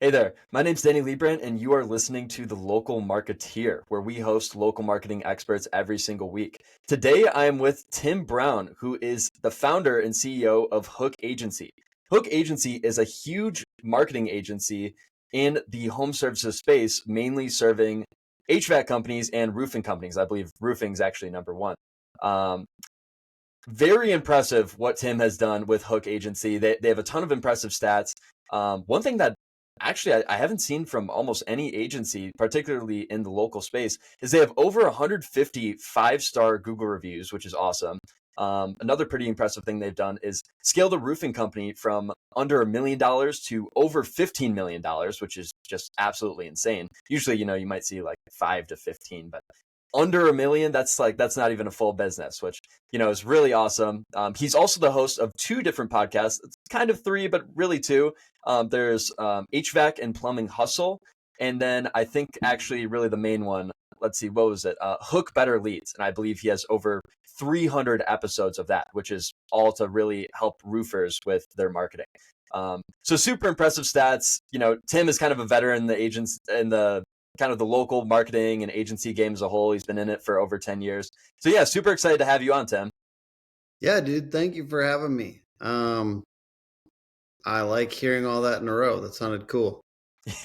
Hey there, my name's Danny Leibrandt, and you are listening to The Local Marketeer, where we host local marketing experts every single week. Today, I am with Tim Brown, who is the founder and CEO of Hook Agency. Hook Agency is a huge marketing agency in the home services space, mainly serving HVAC companies and roofing companies. I believe roofing is actually number one. Um, Very impressive what Tim has done with Hook Agency. They have a ton of impressive stats. One thing that actually I haven't seen from almost any agency, particularly in the local space, is they have over 150 five-star Google reviews, which is awesome. Another pretty impressive thing they've done is scale the roofing company from under $1 million to over $15 million, which is just absolutely insane. Usually, you might see like 5 to 15, but under $1 million, that's not even a full business, which is really awesome. He's also the host of two different podcasts. It's kind of three, but really two. There's HVAC and Plumbing Hustle, and then I think actually really the main one. Let's see, what was it? Hook Better Leads, and I believe he has over 300 episodes of that, which is all to really help roofers with their marketing. So super impressive stats. Tim is kind of a veteran in the agents and the kind of the local marketing and agency game as a whole. He's been in it for over 10 years. So yeah, super excited to have you on, Tim. Yeah, dude. Thank you for having me. I like hearing all that in a row. That sounded cool.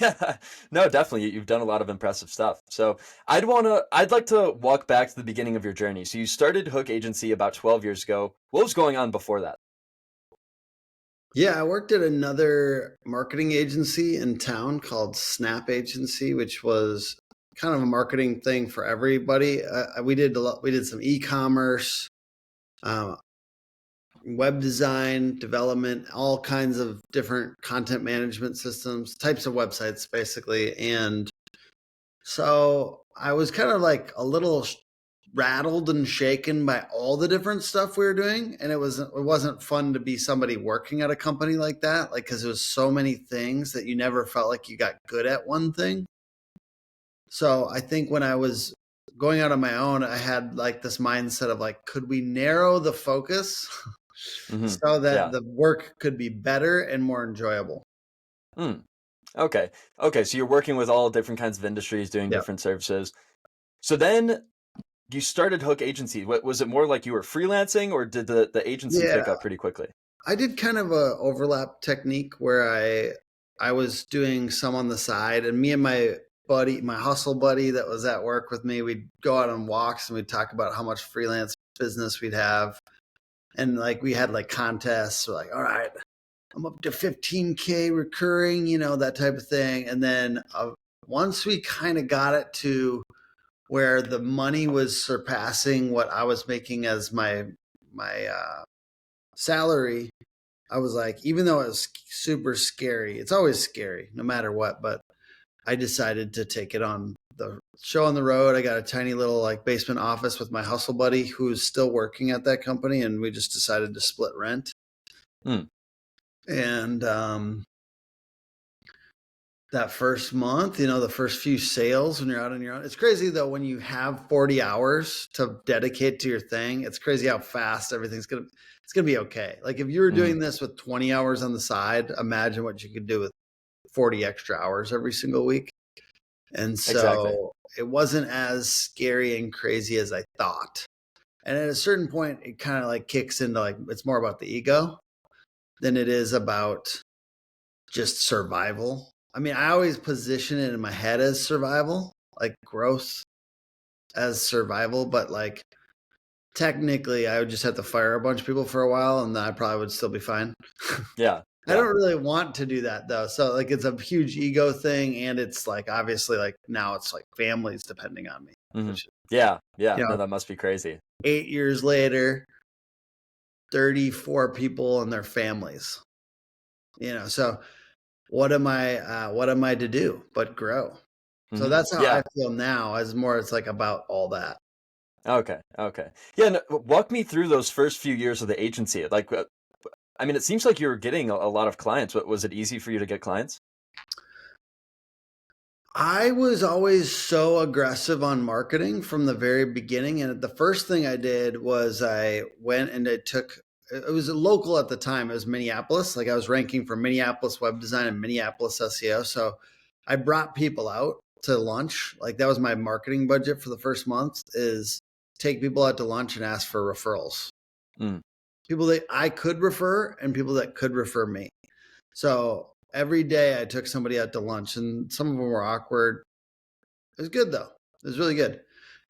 Yeah, no, definitely. You've done a lot of impressive stuff. So I'd like to walk back to the beginning of your journey. So you started Hook Agency about 12 years ago. What was going on before that? Yeah, I worked at another marketing agency in town called Snap Agency, which was kind of a marketing thing for everybody. We did some e-commerce, web design, development, all kinds of different content management systems, types of websites, basically. And so I was kind of like a little rattled and shaken by all the different stuff we were doing, and it wasn't fun to be somebody working at a company like that, like, because there was so many things that you never felt like you got good at one thing. So I think when I was going out on my own, I had like this mindset of like, could we narrow the focus so that the work could be better and more enjoyable? Okay. So you're working with all different kinds of industries, doing different services. So then you started Hook Agency. Was it more like you were freelancing, or did the agency pick up pretty quickly? I did kind of a overlap technique where I was doing some on the side, and me and my hustle buddy that was at work with me, we'd go out on walks and we'd talk about how much freelance business we'd have. And like we had like contests. We're like, all right, I'm up to 15K recurring, that type of thing. And then once we kind of got it to where the money was surpassing what I was making as my salary, I was like, even though it was super scary, it's always scary no matter what, but I decided to take it on the show on the road. I got a tiny little like basement office with my hustle buddy who's still working at that company, and we just decided to split rent. And that first month, the first few sales when you're out on your own, it's crazy though, when you have 40 hours to dedicate to your thing, it's crazy how fast everything's going to be okay. Like if you were doing this with 20 hours on the side, imagine what you could do with 40 extra hours every single week. And so It wasn't as scary and crazy as I thought. And at a certain point, it kind of like kicks into like, it's more about the ego than it is about just survival. I mean, I always position it in my head as survival, like growth as survival, but like technically I would just have to fire a bunch of people for a while and then I probably would still be fine. Yeah. I don't really want to do that though. So like it's a huge ego thing, and it's like obviously like now it's like families depending on me. Yeah. No, that must be crazy. 8 years later, 34 people and their families. So what am I to do but grow? So that's how I feel now, as more it's like about all that. Okay. Yeah, no, walk me through those first few years of the agency. Like, I mean, it seems like you were getting a lot of clients. Was it easy for you to get clients? I was always so aggressive on marketing from the very beginning. And the first thing I did was I went and I took it was local at the time. It was Minneapolis. Like I was ranking for Minneapolis web design and Minneapolis SEO. So I brought people out to lunch. Like that was my marketing budget for the first month, is take people out to lunch and ask for referrals. People that I could refer and people that could refer me. So every day I took somebody out to lunch, and some of them were awkward. It was good though. It was really good.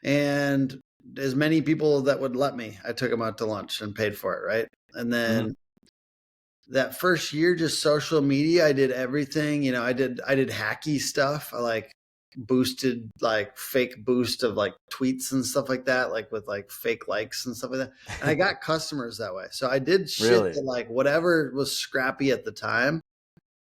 And as many people that would let me, I took them out to lunch and paid for it. Right. And then that first year, just social media, I did everything. You know, I did hacky stuff. I like boosted, like fake boost of like tweets and stuff like that, like with like fake likes and stuff like that. And I got customers that way. So I did shit Really? that like whatever was scrappy at the time.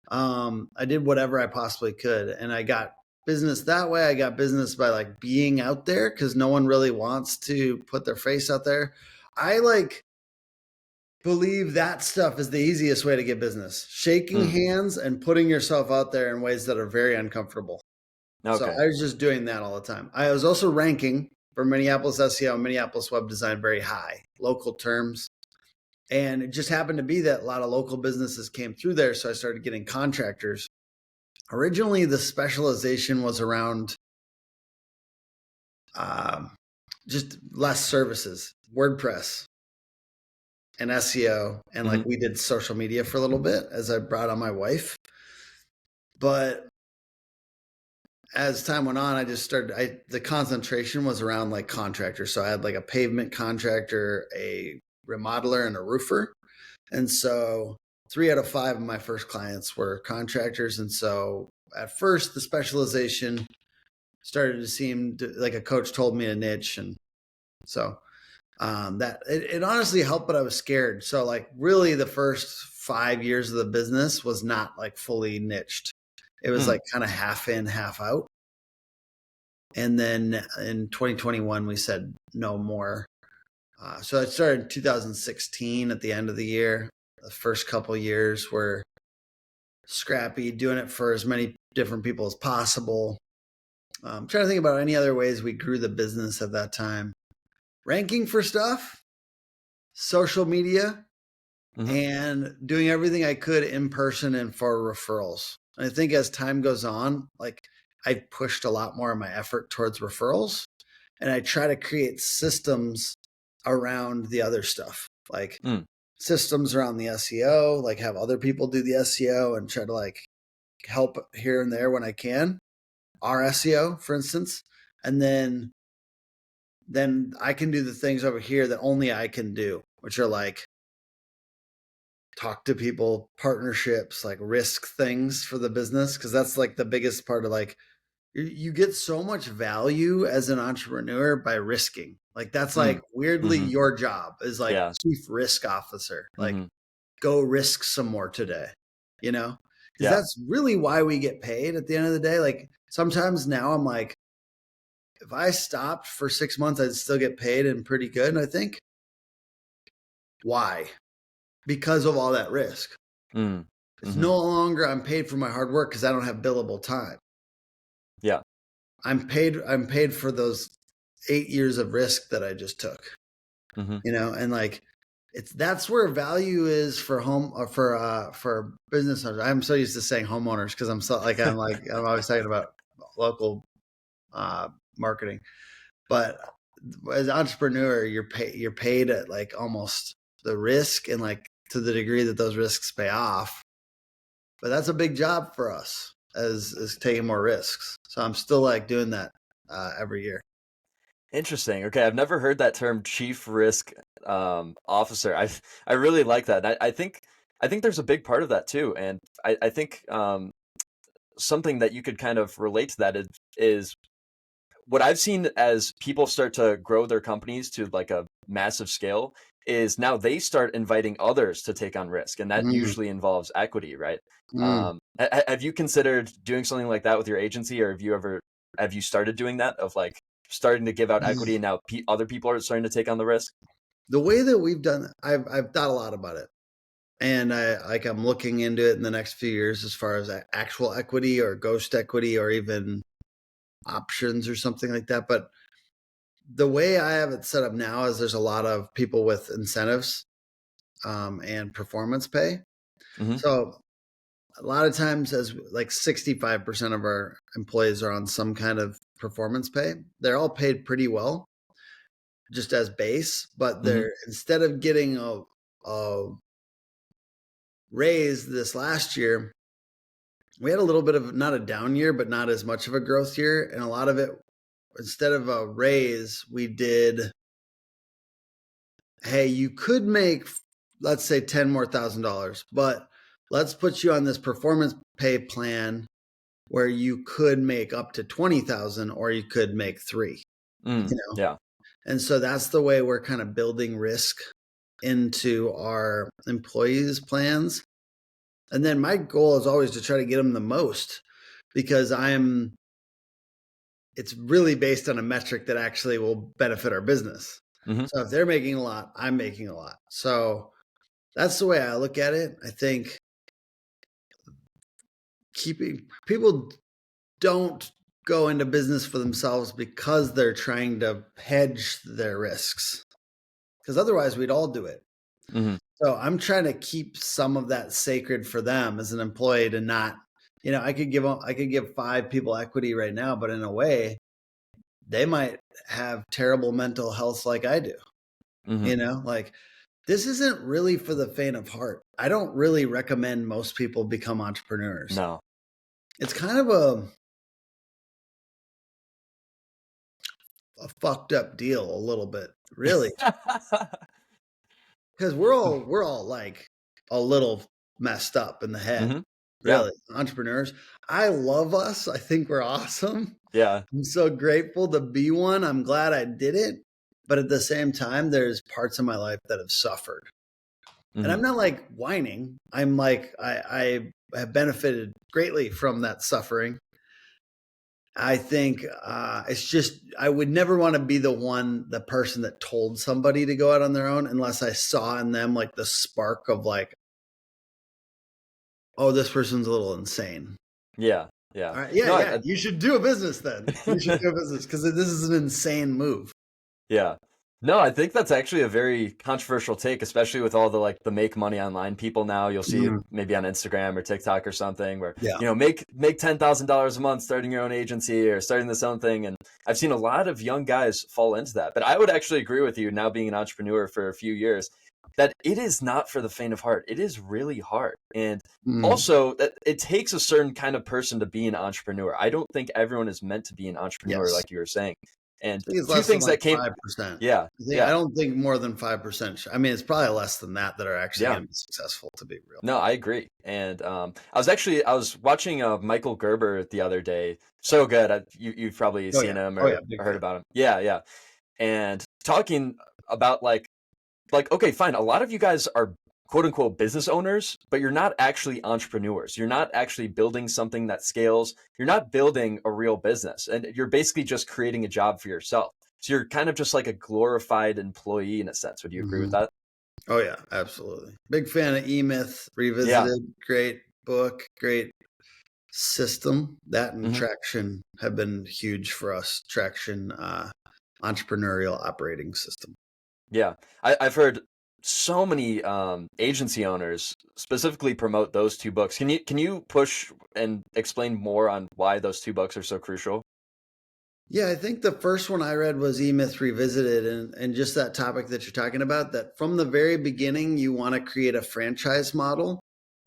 I did whatever I possibly could, and I got business that way. I got business by like being out there, because no one really wants to put their face out there. I like believe that stuff is the easiest way to get business. Shaking hands and putting yourself out there in ways that are very uncomfortable. Okay. So I was just doing that all the time. I was also ranking for Minneapolis SEO and Minneapolis web design very high, local terms. And it just happened to be that a lot of local businesses came through there. So I started getting contractors. Originally, the specialization was around just less services, WordPress and SEO. And like we did social media for a little bit as I brought on my wife. But as time went on, I just started, the concentration was around like contractors. So I had like a pavement contractor, a remodeler, and a roofer. And so 3 out of 5 of my first clients were contractors. And so at first, the specialization started to seem like a coach told me a niche. And so that it honestly helped, but I was scared. So like really the first 5 years of the business was not like fully niched. It was like kind of half in, half out. And then in 2021, we said no more. So I started in 2016 at the end of the year. The first couple of years were scrappy, doing it for as many different people as possible. I'm trying to think about any other ways we grew the business at that time. Ranking for stuff, social media, and doing everything I could in person and for referrals. And I think as time goes on, like I've pushed a lot more of my effort towards referrals, and I try to create systems around the other stuff, like systems around the SEO, like have other people do the SEO and try to like help here and there when I can, our SEO, for instance. And then I can do the things over here that only I can do, which are like talk to people, partnerships, like risk things for the business. Cause that's like the biggest part of like, you get so much value as an entrepreneur by risking. Like that's like weirdly your job is like chief risk officer. Like go risk some more today, you know? Cause that's really why we get paid at the end of the day. Like sometimes now I'm like, if I stopped for 6 months, I'd still get paid and pretty good. And I think why? Because of all that risk. It's no longer I'm paid for my hard work because I don't have billable time. Yeah. I'm paid for those 8 years of risk that I just took, you know, and like that's where value is for for business owners. I'm so used to saying homeowners because I'm always talking about local marketing, but as an entrepreneur, you're paid at like almost the risk and like to the degree that those risks pay off. But that's a big job for us as taking more risks. So I'm still like doing that every year. Interesting. Okay, I've never heard that term, chief risk officer. I really like that. I think there's a big part of that too, and I think something that you could kind of relate to that is what I've seen as people start to grow their companies to like a massive scale is now they start inviting others to take on risk, and that usually involves equity, right? Have you considered doing something like that with your agency, or have you started doing that of like starting to give out equity and now other people are starting to take on the risk? The way that we've done it, I've thought a lot about it, and I'm looking into it in the next few years as far as actual equity or ghost equity or even options or something like that. But the way I have it set up now is there's a lot of people with incentives and performance pay. Mm-hmm. So a lot of times, as like 65% of our employees are on some kind of performance pay. They're all paid pretty well, just as base, but they're instead of getting a raise this last year, we had a little bit of not a down year, but not as much of a growth year. And a lot of it, instead of a raise, we did, hey, you could make, let's say $10,000 more, but let's put you on this performance pay plan where you could make up to 20,000 or you could make 3, Yeah. And so that's the way we're kind of building risk into our employees' plans. And then my goal is always to try to get them the most, because it's really based on a metric that actually will benefit our business. Mm-hmm. So if they're making a lot, I'm making a lot. So that's the way I look at it. I think people don't go into business for themselves because they're trying to hedge their risks, because otherwise we'd all do it. Mm-hmm. So I'm trying to keep some of that sacred for them as an employee to not, I could give 5 people equity right now, but in a way they might have terrible mental health like I do. Like, this isn't really for the faint of heart. I don't really recommend most people become entrepreneurs. No. It's kind of a fucked up deal a little bit, really. Because we're all like a little messed up in the head. Really. Entrepreneurs. I love us. I think we're awesome. Yeah. I'm so grateful to be one. I'm glad I did it. But at the same time, there's parts of my life that have suffered. And I'm not like whining. I'm like, I have benefited greatly from that suffering. I think it's just, I would never want to be the person that told somebody to go out on their own, unless I saw in them like the spark of like, oh, this person's a little insane. Yeah. Yeah. All right. Yeah. You should do a business then. You should do a business, because this is an insane move. Yeah. No, I think that's actually a very controversial take, especially with all the make money online people now. You'll see maybe on Instagram or TikTok or something where, make $10,000 a month starting your own agency or starting this own thing. And I've seen a lot of young guys fall into that. But I would actually agree with you, now being an entrepreneur for a few years, that it is not for the faint of heart. It is really hard. And also that it takes a certain kind of person to be an entrepreneur. I don't think everyone is meant to be an entrepreneur, like you were saying. And I think it's two less things than like that came 5%. Yeah. I don't think more than 5%. I mean, it's probably less than that are actually going to be successful, to be real. No, I agree. And I was watching Michael Gerber the other day. So good. You've probably seen him or heard about him. Yeah. And talking about like, okay, fine. A lot of you guys are quote unquote business owners, but you're not actually entrepreneurs. You're not actually building something that scales. You're not building a real business, and you're basically just creating a job for yourself. So you're kind of just like a glorified employee in a sense. Would you agree with that? Oh yeah, absolutely. Big fan of E-Myth Revisited. Great book, great system. That and Traction have been huge for us. Traction, entrepreneurial operating system. Yeah, I've heard so many agency owners specifically promote those 2 books. Can you push and explain more on why those 2 books are so crucial? Yeah, I think the first one I read was E-Myth Revisited, and just that topic that you're talking about, that from the very beginning, you want to create a franchise model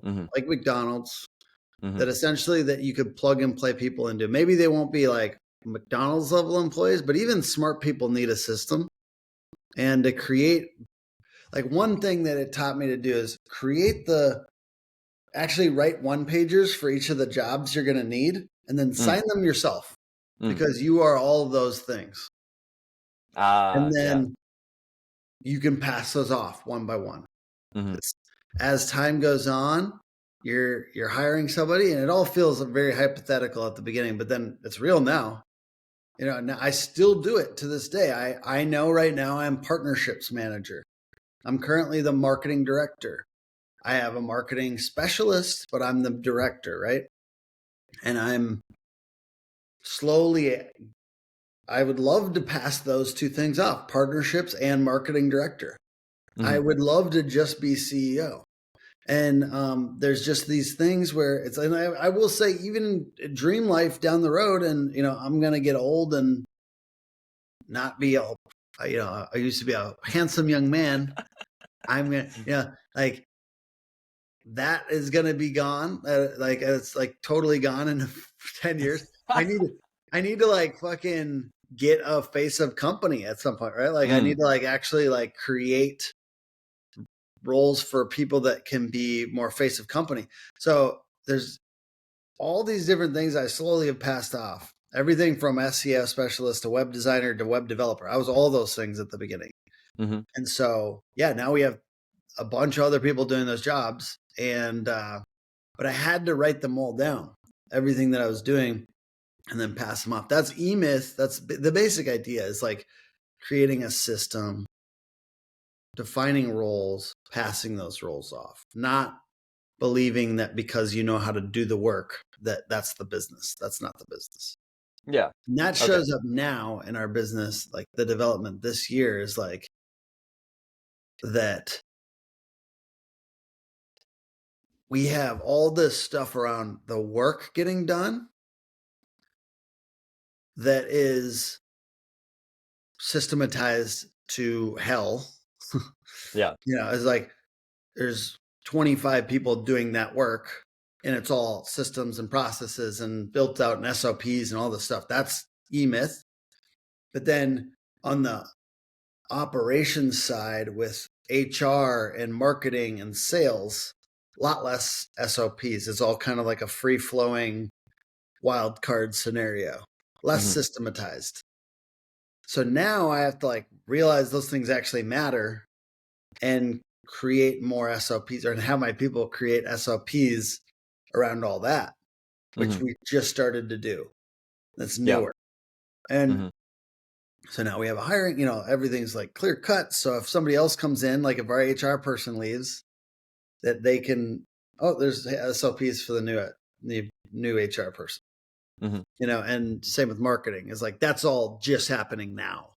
like McDonald's, that essentially that you could plug and play people into. Maybe they won't be like McDonald's level employees, but even smart people need a system. And to create, like, one thing that it taught me to do is actually write 1-pagers for each of the jobs you're going to need, and then sign them yourself, because you are all of those things. And then you can pass those off one by one. As time goes on, you're hiring somebody, and it all feels very hypothetical at the beginning, but then it's real now. Now I still do it to this day. I know right now I'm partnerships manager. I'm currently the marketing director. I have a marketing specialist, but I'm the director, right? And I'm slowly, I would love to pass those 2 things off, partnerships and marketing director. I Mhm. would love to just be CEO. And there's just these things where it's, and I will say, even dream life down the road, and I'm gonna get old and not be a, I used to be a handsome young man. I'm gonna, like that is gonna be gone. Like it's like totally gone in 10 years. I need to, I need to like fucking get a face of company at some point, right? Like I need Mm. to like actually like create roles for people that can be more face of company. So there's all these different things I slowly have passed off. Everything from SEO specialist to web designer to web developer. I was all those things at the beginning. Mhm. And so, yeah, now we have a bunch of other people doing those jobs. And, but I had to write them all down, everything that I was doing, and then pass them off. That's eMyth. That's the basic idea, is like creating a system, defining roles, passing those roles off, not believing that because you know how to do the work that's the business. That's not the business. Yeah. And that Okay. shows up now in our business. Like the development this year is like that we have all this stuff around the work getting done that is systematized to hell. Yeah. It's like there's 25 people doing that work, and it's all systems and processes and built out and SOPs and all this stuff. That's eMyth. But then on the operations side with HR and marketing and sales, a lot less SOPs. It's all kind of like a free flowing wild card scenario, less Mhm. systematized. So now I have to like realize those things actually matter and create more SOPs, or have my people create SOPs around all that, which Mhm. we just started to do. That's Yeah. newer. And Mhm. so now we have a hiring, everything's like clear cut. So if somebody else comes in, like if our HR person leaves, that they can, oh, there's SOPs for the new HR person, Mhm. and same with marketing. It's like that's all just happening now.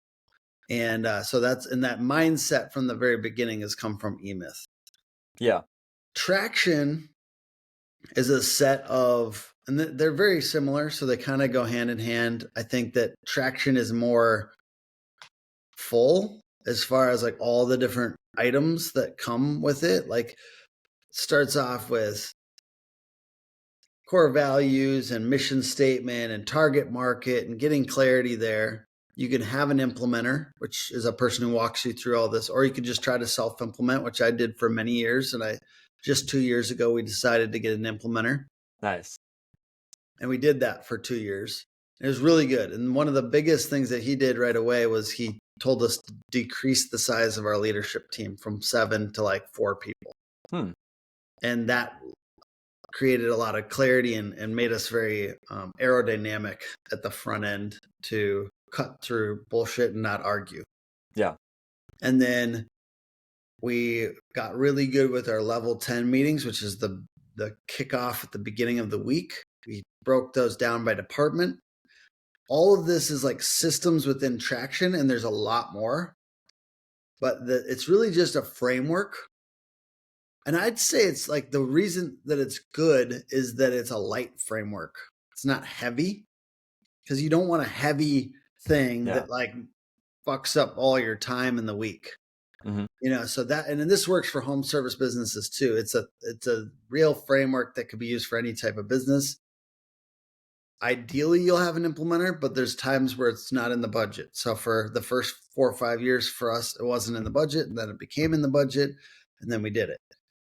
And so that mindset from the very beginning has come from eMyth. Yeah. Traction is a set of, and they're very similar, so they kind of go hand in hand. I think that traction is more full as far as like all the different items that come with it. Like starts off with core values and mission statement and target market and getting clarity there. You can have an implementer, which is a person who walks you through all this, or you could just try to self-implement, which I did for many years. And just 2 years ago, we decided to get an implementer, Nice. and we did that for 2 years. It was really good. And one of the biggest things that he did right away was he told us to decrease the size of our leadership team from 7 to like 4 people. Hmm. And that created a lot of clarity and made us very aerodynamic at the front end to cut through bullshit and not argue. Yeah. And then we got really good with our level 10 meetings, which is the kickoff at the beginning of the week. We broke those down by department. All of this is like systems within Traction, and there's a lot more, but it's really just a framework. And I'd say it's like the reason that it's good is that it's a light framework. It's not heavy, because you don't want a heavy thing Yeah. that like fucks up all your time in the week. Mhm. So that, and then this works for home service businesses too. It's a real framework that could be used for any type of business. Ideally, you'll have an implementer, but there's times where it's not in the budget. So for the first 4 or 5 years for us, it wasn't in the budget, and then it became in the budget, and then we did it.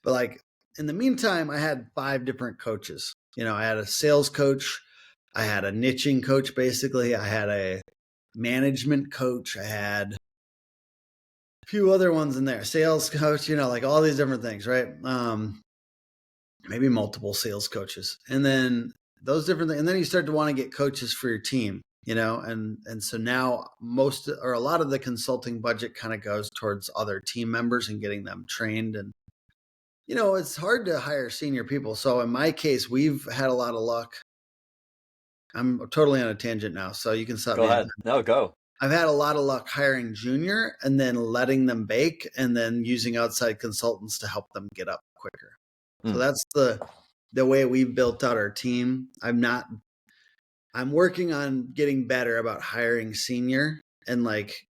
But like in the meantime, I had 5 different coaches. I had a sales coach, I had a niching coach, basically. I had a management coach. I had a few other ones in there, sales coach, like all these different things, right? Maybe multiple sales coaches. And then those different things. And then you start to want to get coaches for your team, and so now most or a lot of the consulting budget kind of goes towards other team members and getting them trained. And, it's hard to hire senior people. So in my case, we've had a lot of luck. I'm totally on a tangent now, so you can stop Go me. ahead. No, go. I've had a lot of luck hiring junior and then letting them bake and then using outside consultants to help them get up quicker. So that's the way we've built out our team. I'm working on getting better about hiring senior and like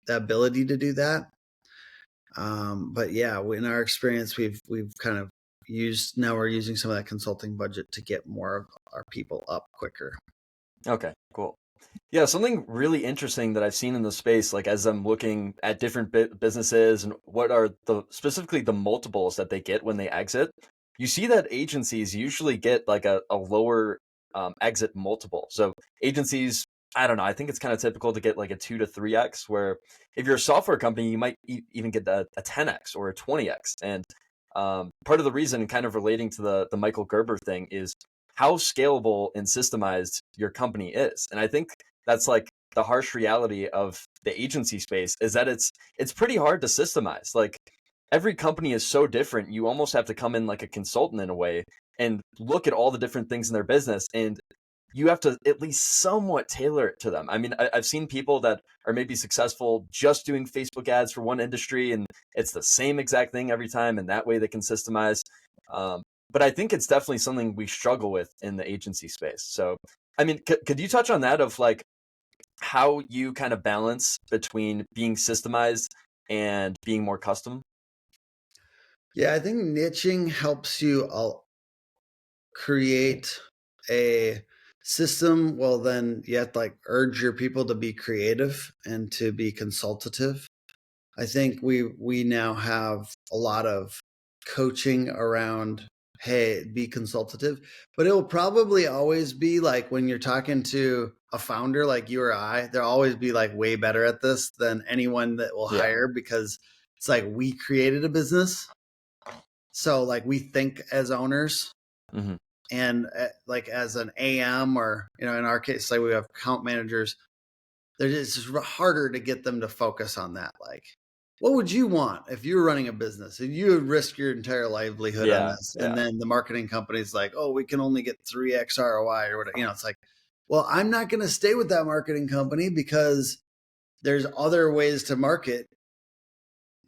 the ability to do that. But yeah, in our experience, we've kind of now we're using some of that consulting budget to get more of our people up quicker. Okay, cool. Yeah, something really interesting that I've seen in the space, like as I'm looking at different businesses and what are specifically the multiples that they get when they exit, you see that agencies usually get like a lower exit multiple. So agencies, I don't know, I think it's kind of typical to get like a 2 to 3x, where if you're a software company, you might even get a 10x or a 20x. And part of the reason, kind of relating to the Michael Gerber thing, is how scalable and systemized your company is. And I think that's like the harsh reality of the agency space, is that it's pretty hard to systemize. Like every company is so different. You almost have to come in like a consultant in a way and look at all the different things in their business, and you have to at least somewhat tailor it to them. I mean, I've seen people that are maybe successful just doing Facebook ads for one industry, and it's the same exact thing every time, and that way they can systemize. But I think it's definitely something we struggle with in the agency space. So, I mean, could you touch on that, of like how you kind of balance between being systemized and being more custom? Yeah, I think niching helps you create a system. Well, then you have to like urge your people to be creative and to be consultative. I think we now have a lot of coaching around, hey, be consultative, but it will probably always be like when you're talking to a founder like you or I, they'll always be like way better at this than anyone that will hire, because it's like we created a business. So like we think as owners, Mm-hmm. and like as an AM, or, in our case, like we have account managers, it's just harder to get them to focus on that. Like, what would you want if you were running a business and you would risk your entire livelihood on this? And then the marketing company's like, oh, we can only get 3x ROI or whatever. It's like, well, I'm not going to stay with that marketing company because there's other ways to market,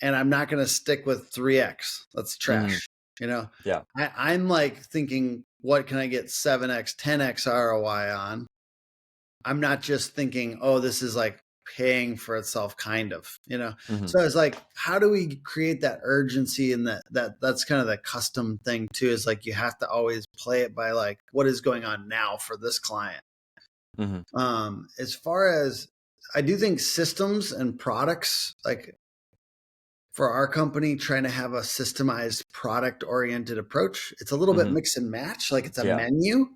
and I'm not going to stick with 3x. That's trash. Yeah. I'm like thinking, what can I get 7x, 10x ROI on? I'm not just thinking, oh, this is like paying for itself, kind of. Mm-hmm. So it's like, how do we create that urgency? And that's kind of the custom thing too, is like you have to always play it by like, what is going on now for this client? Mm-hmm. As far as, I do think systems and products, like for our company, trying to have a systemized product oriented approach, it's a little bit mix and match. Like it's a menu.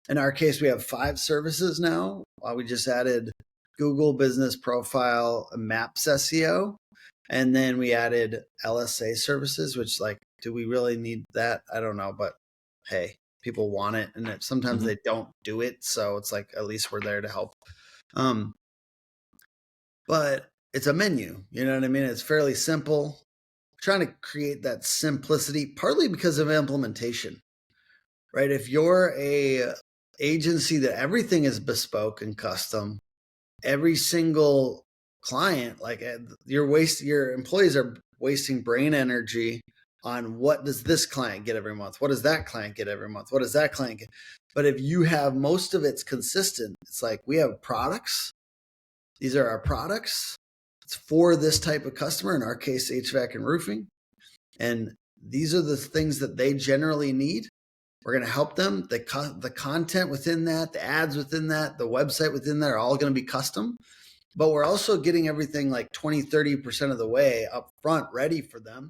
In our case, we have 5 services now. We just added Google Business Profile, Maps SEO, and then we added LSA services, which, like, do we really need that? I don't know, but hey, people want it, and sometimes they don't do it. So it's like, at least we're there to help. But it's a menu, you know what I mean? It's fairly simple. Trying to create that simplicity, partly because of implementation, right? If you're a agency that everything is bespoke and custom, every single client, like your employees are wasting brain energy on, what does this client get every month? What does that client get every month? What does that client get? But if you have most of it's consistent, it's like, we have products. These are our products. It's for this type of customer, in our case, HVAC and roofing. And these are the things that they generally need. We're going to help them. The content within that, the ads within that, the website within that are all going to be custom. But we're also getting everything like 20, 30% of the way up front ready for them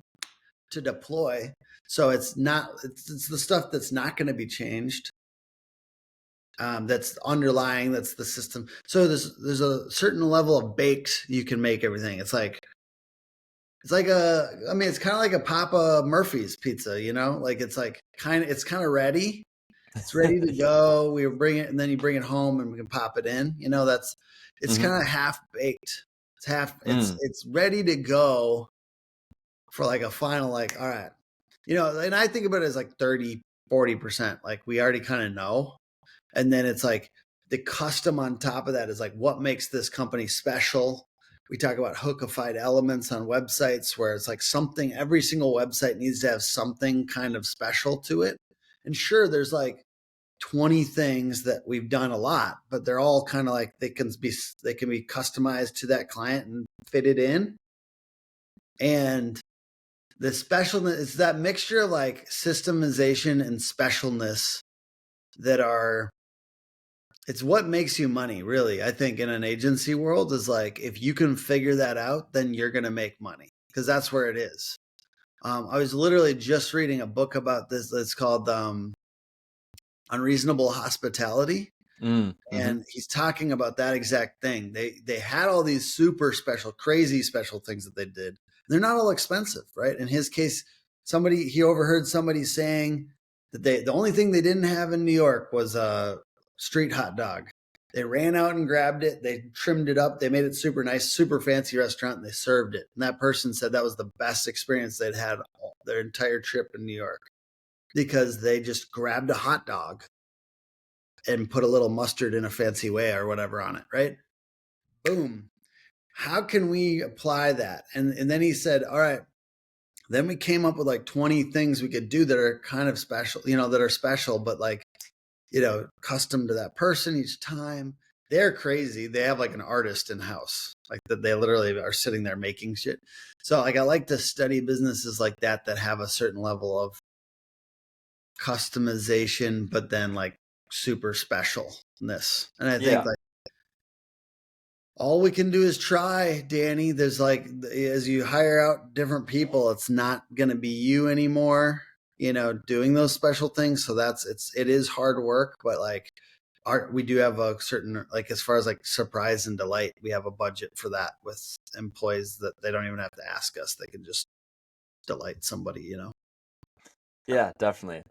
to deploy. So it's the stuff that's not going to be changed. That's underlying, that's the system. So there's a certain level of baked you can make everything. It's like it's kind of like a Papa Murphy's pizza, like it's kind of ready. It's ready to go. We bring it, and then you bring it home and we can pop it in. It's kind of half baked. It's ready to go for like a final, like, all right. And I think about it as like 30, 40%. Like we already kind of know. And then it's like the custom on top of that is like what makes this company special. We talk about hookified elements on websites where it's like something, every single website needs to have something kind of special to it. And sure, there's like 20 things that we've done a lot, but they're all kind of like they can be customized to that client and fitted in. And the specialness is that mixture of like systemization and specialness that are, it's what makes you money, really. I think in an agency world is like, if you can figure that out, then you're going to make money, because that's where it is. I was literally just reading a book about this. It's called Unreasonable Hospitality. And he's talking about that exact thing. They had all these super special, crazy special things that they did. They're not all expensive, right? In his case, he overheard somebody saying that the only thing they didn't have in New York was a street hot dog. They ran out and grabbed it. They trimmed it up. They made it super nice, super fancy restaurant, and they served it. And that person said that was the best experience they'd had their entire trip in New York, because they just grabbed a hot dog and put a little mustard in a fancy way or whatever on it, right? Boom. How can we apply that? And then he said, all right, then we came up with like 20 things we could do that are kind of special, that are special, but like, custom to that person each time. They're crazy. They have like an artist in house, like that they literally are sitting there making shit. So like, I like to study businesses like that have a certain level of customization, but then like super specialness. And I think like all we can do is try, Danny. There's like, as you hire out different people, it's not going to be you anymore, doing those special things. So it is hard work, but like we do have a certain, like, as far as like surprise and delight, we have a budget for that with employees that they don't even have to ask us. They can just delight somebody, Yeah, definitely.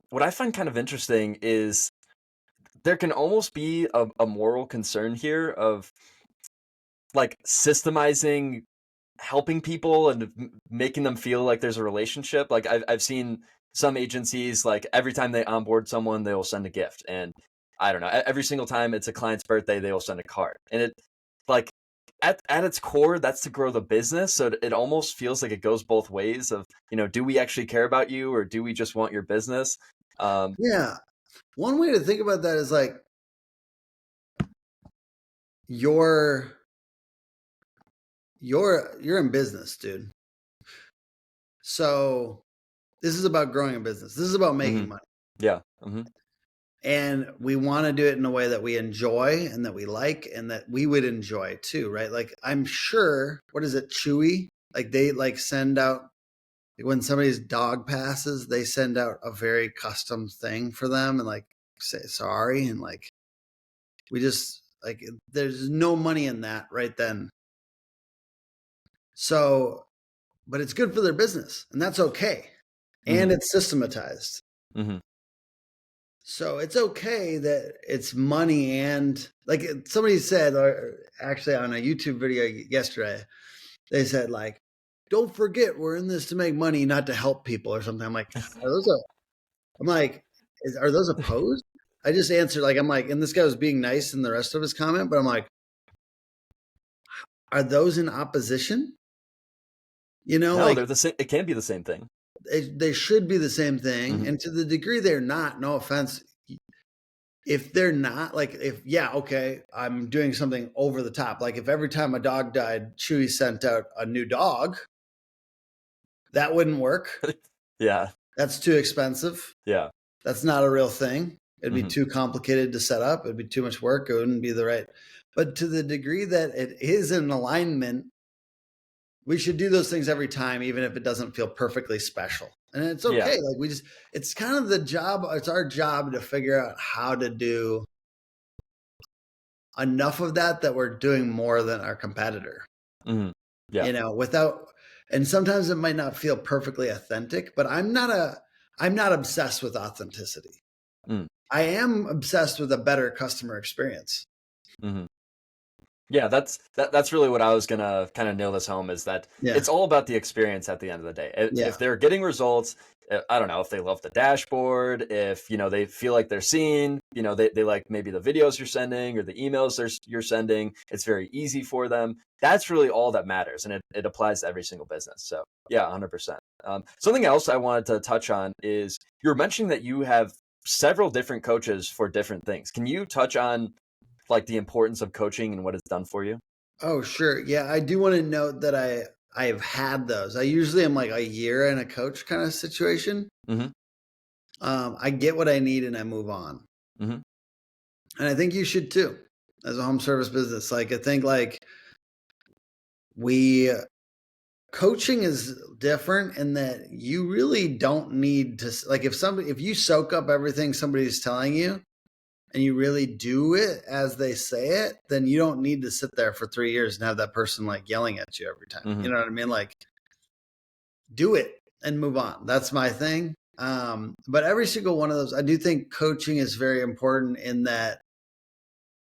What I find kind of interesting is there can almost be a moral concern here of like systemizing, helping people and making them feel like there's a relationship. Like I've seen some agencies, like every time they onboard someone, they will send a gift. And I don't know, every single time it's a client's birthday, they will send a card. And it like at its core, that's to grow the business. So it almost feels like it goes both ways of, do we actually care about you or do we just want your business? Yeah. One way to think about that is like you're in business, dude. So this is about growing a business. This is about making money. Yeah. And we want to do it in a way that we enjoy and that we like and that we would enjoy too, right? Like I'm sure, what is it, Chewy? Like they like send out, when somebody's dog passes, they send out a very custom thing for them and like say sorry. And like, we just like, there's no money in that right then. So, but it's good for their business and that's okay. And it's systematized. So it's okay that it's money. And like somebody said, or actually on a YouTube video yesterday, they said like, don't forget we're in this to make money, not to help people or something. I'm like, are those opposed? I just answered like, I'm like, and this guy was being nice in the rest of his comment, but I'm like, are those in opposition? No, like they're the same. It can be the same thing. They should be the same thing. And to the degree they're not, no offense, if they're not, like, okay, I'm doing something over the top. Like if every time a dog died, Chewy sent out a new dog, that wouldn't work. Yeah. That's too expensive. Yeah. That's not a real thing. It'd be too complicated to set up. It'd be too much work. It wouldn't be the right. But to the degree that it is in alignment, we should do those things every time, even if it doesn't feel perfectly special. And it's okay. Yeah. Like it's kind of it's our job to figure out how to do enough of that we're doing more than our competitor. Yeah. And sometimes it might not feel perfectly authentic, but I'm not obsessed with authenticity. I am obsessed with a better customer experience. Yeah, that's really what I was gonna kind of nail this home, is that Yeah. it's all about the experience at the end of the day. If Yeah. they're getting results, I don't know if they love the dashboard, if they feel like they're seen, they like maybe the videos you're sending or the emails you're sending. It's very easy for them. That's really all that matters, and it applies to every single business. So yeah, 100%. Something else I wanted to touch on is you were mentioning that you have several different coaches for different things. Can you touch on like the importance of coaching and what it's done for you? Oh, sure. Yeah, I do want to note that I've had those. I usually am like a year in a coach kind of situation. Hmm. I get what I need and I move on. Hmm. And I think you should too, as a home service business. Like I think like we coaching is different in that you really don't need to, like, if you soak up everything somebody's telling you and you really do it as they say it, then you don't need to sit there for 3 years and have that person like yelling at you every time. Hmm. You know what I mean? Like, do it and move on. That's my thing. But every single one of those, I do think coaching is very important in that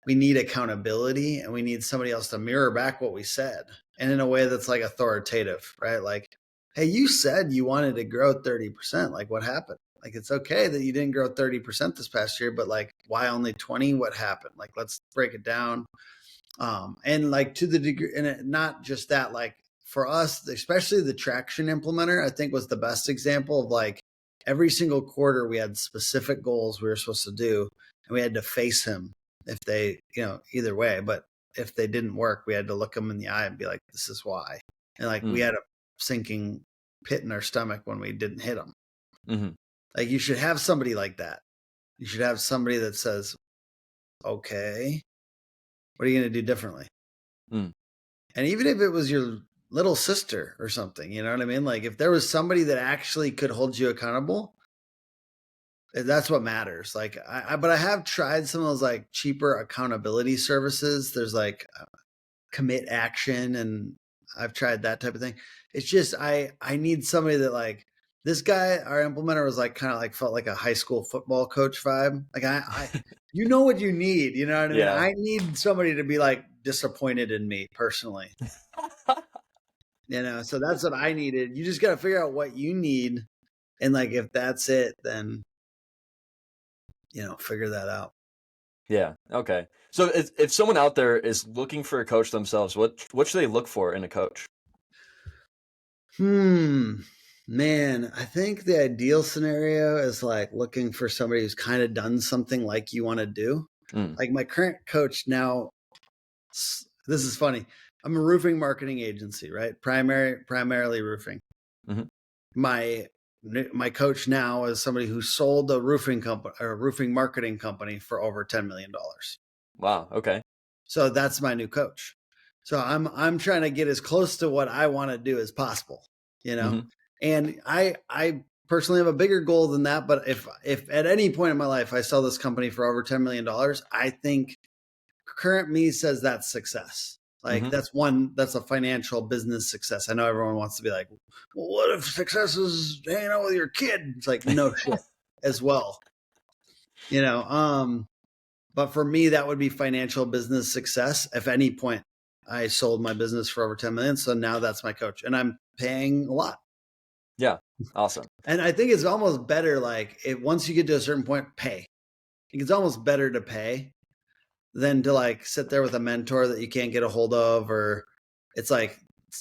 we need accountability and we need somebody else to mirror back what we said, and in a way that's like authoritative, right? Like, hey, you said you wanted to grow 30%. Like, what happened? Like, it's okay that you didn't grow 30% this past year, but like, why only 20? What happened? Like, let's break it down. And like to the degree, and not just that, like for us, especially the traction implementer, I think was the best example of like every single quarter we had specific goals we were supposed to do, and we had to face him if they, either way. But if they didn't work, we had to look them in the eye and be like, this is why. And like we Mm. had a sinking pit in our stomach when we didn't hit them. Hmm. Like you should have somebody like that. You should have somebody that says, okay, what are you going to do differently? Mm. And even if it was your little sister or something, you know what I mean? Like if there was somebody that actually could hold you accountable, that's what matters. Like but I have tried some of those like cheaper accountability services. There's like Commit Action, and I've tried that type of thing. It's just I need somebody that like this guy, our implementer, was like kind of like felt like a high school football coach vibe. Like I you know what you need, you know what I mean? Yeah. I need somebody to be like disappointed in me personally. So that's what I needed. You just got to figure out what you need. And like, if that's it, then, figure that out. Yeah. Okay. So if someone out there is looking for a coach themselves, what should they look for in a coach? Man, I think the ideal scenario is like looking for somebody who's kind of done something like you want to do. Mm. Like my current coach now, this is funny. I'm a roofing marketing agency, right? Primarily roofing. Hmm. My coach now is somebody who sold a roofing company or a roofing marketing company for over $10 million. Wow. Okay. So that's my new coach. So I'm trying to get as close to what I want to do as possible, Hmm. And I personally have a bigger goal than that. But if at any point in my life I sell this company for over $10 million, I think current me says that's success. Like Hmm. that's a financial business success. I know everyone wants to be like, well, what if success is hanging out with your kid? It's like, no shit as well, you know? But for me, that would be financial business success. If any point I sold my business for over 10 million. So now that's my coach and I'm paying a lot. Yeah. Awesome. And I think it's almost better. Like once you get to a certain point, pay. I think it's almost better to pay than to like sit there with a mentor that you can't get a hold of, or it's like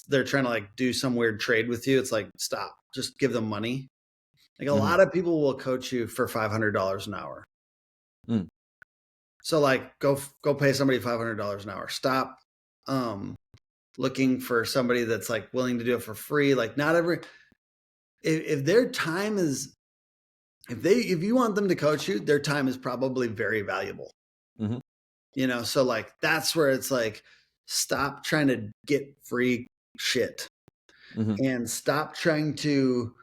they're trying to like do some weird trade with you. It's like, stop, just give them money. Like a Hmm. lot of people will coach you for $500 an hour. Mm. So like go pay somebody $500 an hour. Stop looking for somebody that's like willing to do it for free. Like not every if their time is if you want them to coach you, their time is probably very valuable. Hmm. So like that's where it's like, stop trying to get free shit Hmm. and stop trying to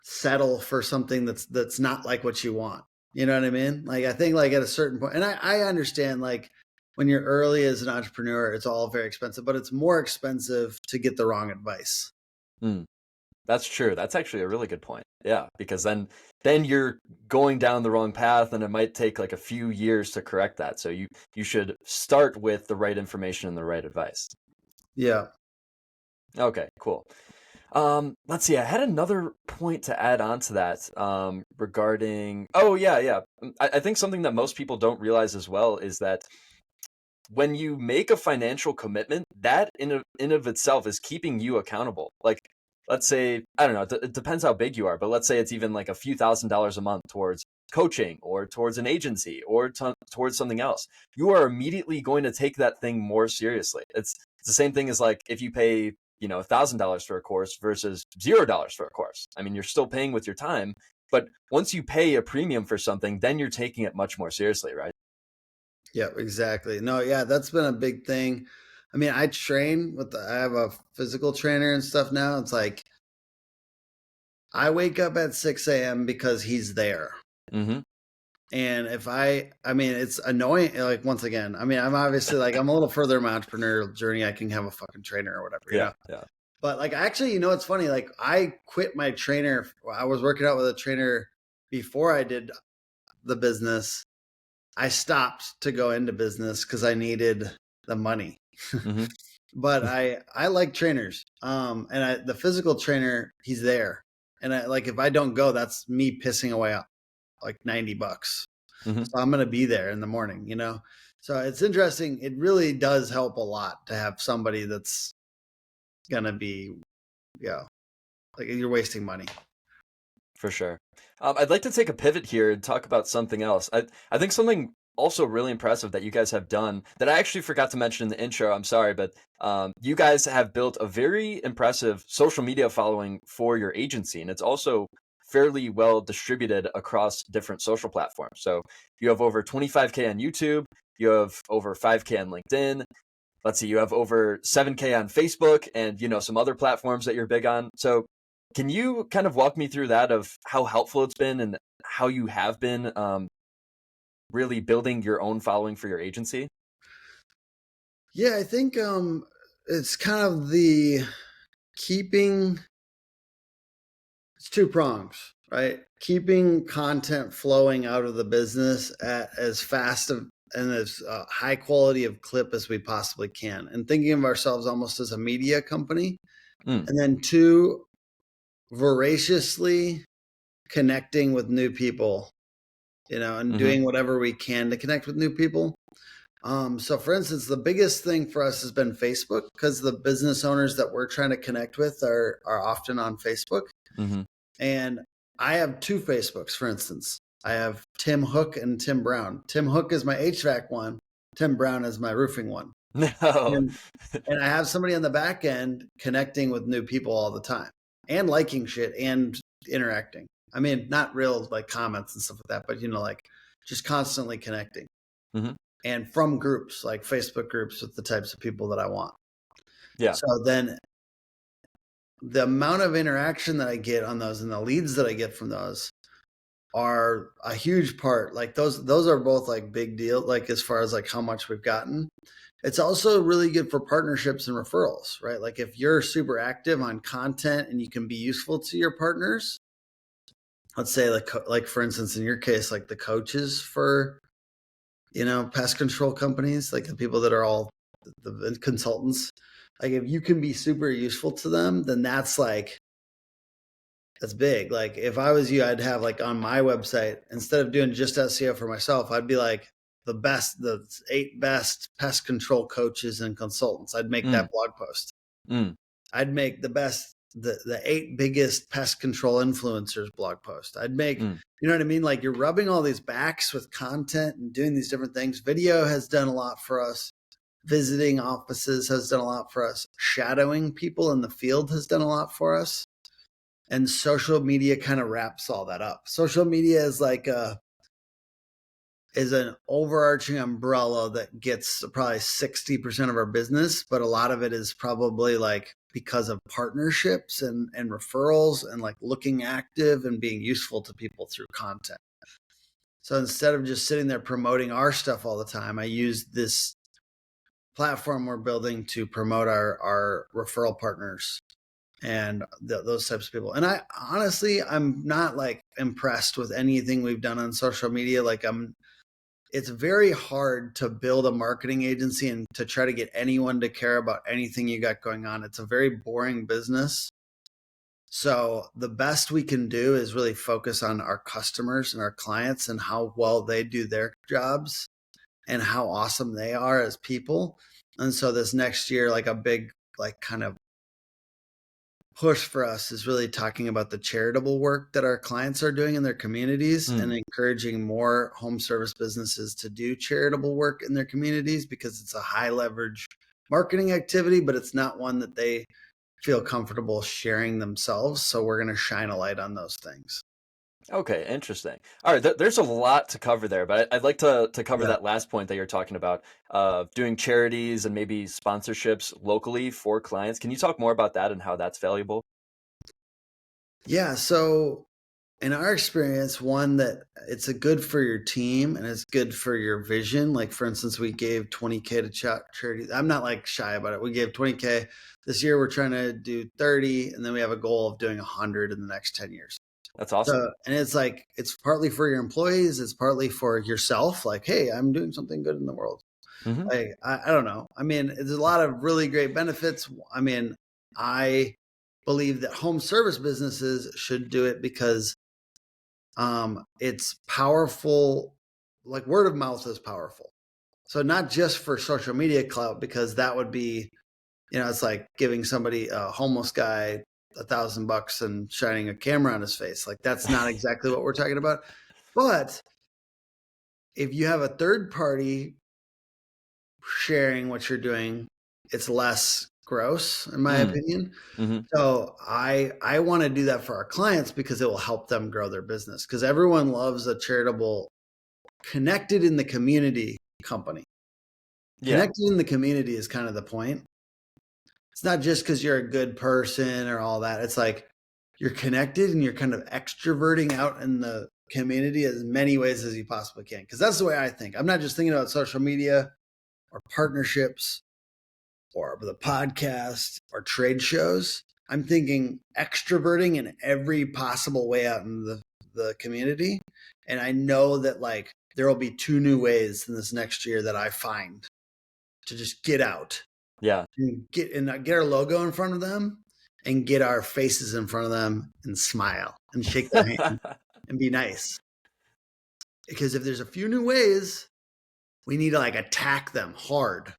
settle for something that's not like what you want. You know what I mean? Like I think like at a certain point, and I understand like when you're early as an entrepreneur, it's all very expensive, but it's more expensive to get the wrong advice. Mm. That's true. That's actually a really good point. Yeah, because then you're going down the wrong path and it might take like a few years to correct that. So you should start with the right information and the right advice. Yeah. Okay, cool. Let's see. I had another point to add on to that regarding. Oh yeah, yeah. I think something that most people don't realize as well is that when you make a financial commitment, that in of itself is keeping you accountable. Like, let's say, I don't know, it depends how big you are, but let's say it's even like a few $1,000s a month towards coaching or towards an agency or towards something else. You are immediately going to take that thing more seriously. It's the same thing as like if you pay, $1,000 for a course versus $0 for a course. I mean, you're still paying with your time, but once you pay a premium for something, then you're taking it much more seriously, right? Yeah, exactly. No, yeah, that's been a big thing. I mean, I train I have a physical trainer and stuff now. It's like I wake up at 6 a.m. because he's there. Mm-hmm. And I mean, it's annoying. Like, once again, I mean, I'm obviously like, I'm a little further in my entrepreneurial journey. I can have a fucking trainer or whatever, Yeah, yeah. But like, actually, it's funny. Like, I quit my trainer. I was working out with a trainer before I did the business. I stopped to go into business because I needed the money. Mm-hmm. But I like trainers. And the physical trainer, he's there. And if I don't go, that's me pissing away like $90. Mm-hmm. So I'm going to be there in the morning. So it's interesting. It really does help a lot to have somebody that's going to be, like, you're wasting money. For sure. I'd like to take a pivot here and talk about something else. I think something also really impressive that you guys have done that I actually forgot to mention in the intro. I'm sorry, but you guys have built a very impressive social media following for your agency, and it's also fairly well distributed across different social platforms. So you have over 25K on YouTube, you have over 5K on LinkedIn. Let's see, you have over 7K on Facebook and, some other platforms that you're big on. So can you kind of walk me through that of how helpful it's been and how you have been really building your own following for your agency? Yeah, I think it's kind of the keeping it's two prongs, right? Keeping content flowing out of the business at as fast of and as high quality of clip as we possibly can, and thinking of ourselves almost as a media company. Mm. And then two, voraciously connecting with new people, and doing whatever we can to connect with new people. So for instance, the biggest thing for us has been Facebook, because the business owners that we're trying to connect with are often on Facebook. Mm-hmm. And I have two Facebooks, for instance. I have Tim Hook and Tim Brown. Tim Hook is my HVAC one. Tim Brown is my roofing one. No. And I have somebody on the back end connecting with new people all the time and liking shit and interacting. I mean, not real like comments and stuff like that, but like just constantly connecting. Mm-hmm. And from groups like Facebook groups with the types of people that I want. Yeah. So then the amount of interaction that I get on those and the leads that I get from those are a huge part. Like those are both like big deal, like as far as like how much we've gotten. It's also really good for partnerships and referrals, right? Like if you're super active on content and you can be useful to your partners, let's say like for instance, in your case, like the coaches for, pest control companies, like the people that are all the consultants, like if you can be super useful to them, then that's big. Like if I was you, I'd have like on my website, instead of doing just SEO for myself, I'd be like the 8 best pest control coaches and consultants. I'd make that blog post. I'd make the 8 biggest pest control influencers blog post. I'd make, you know what I mean? Like you're rubbing all these backs with content and doing these different things. Video has done a lot for us. Visiting offices has done a lot for us. Shadowing people in the field has done a lot for us. And social media kind of wraps all that up. Social media is like is an overarching umbrella that gets probably 60% of our business, but a lot of it is probably like because of partnerships and referrals and like looking active and being useful to people through content. So instead of just sitting there promoting our stuff all the time, I use this platform we're building to promote our referral partners and those types of people. And I honestly, I'm not like impressed with anything we've done on social media. Like it's very hard to build a marketing agency and to try to get anyone to care about anything you got going on. It's a very boring business. So the best we can do is really focus on our customers and our clients and how well they do their jobs and how awesome they are as people. And so this next year, like a big, like kind of push for us is really talking about the charitable work that our clients are doing in their communities and encouraging more home service businesses to do charitable work in their communities, because it's a high leverage marketing activity, but it's not one that they feel comfortable sharing themselves. So we're going to shine a light on those things. Okay, interesting. All right, there's a lot to cover there, but I'd like to cover that last point that you're talking about, doing charities and maybe sponsorships locally for clients. Can you talk more about that and how that's valuable? Yeah. So in our experience, one, that it's a good for your team and it's good for your vision. Like for instance, we gave 20K to charity. I'm not like shy about it. We gave 20K this year. We're trying to do 30, and then we have a goal of doing 100 in the next 10 years. That's awesome. So, and it's like, it's partly for your employees. It's partly for yourself. Like, hey, I'm doing something good in the world. Mm-hmm. Like, I don't know. I mean, there's a lot of really great benefits. I mean, I believe that home service businesses should do it because it's powerful. Like word of mouth is powerful. So not just for social media clout, because that would be, it's like giving somebody, a homeless guy, $1,000 and shining a camera on his face. Like that's not exactly what we're talking about. But if you have a third party sharing what you're doing, it's less gross, in my opinion. Mm-hmm. So I want to do that for our clients because it will help them grow their business, because everyone loves a charitable connected in the community company. Yeah. Connected in the community is kind of the point. It's not just because you're a good person or all that. It's like you're connected and you're kind of extroverting out in the community as many ways as you possibly can. Because that's the way I think. I'm not just thinking about social media or partnerships or the podcast or trade shows. I'm thinking extroverting in every possible way out in the community. And I know that like there will be 2 new ways in this next year that I find to just get out. Yeah. And get our logo in front of them and get our faces in front of them and smile and shake their hand and be nice. Because if there's a few new ways, we need to like attack them hard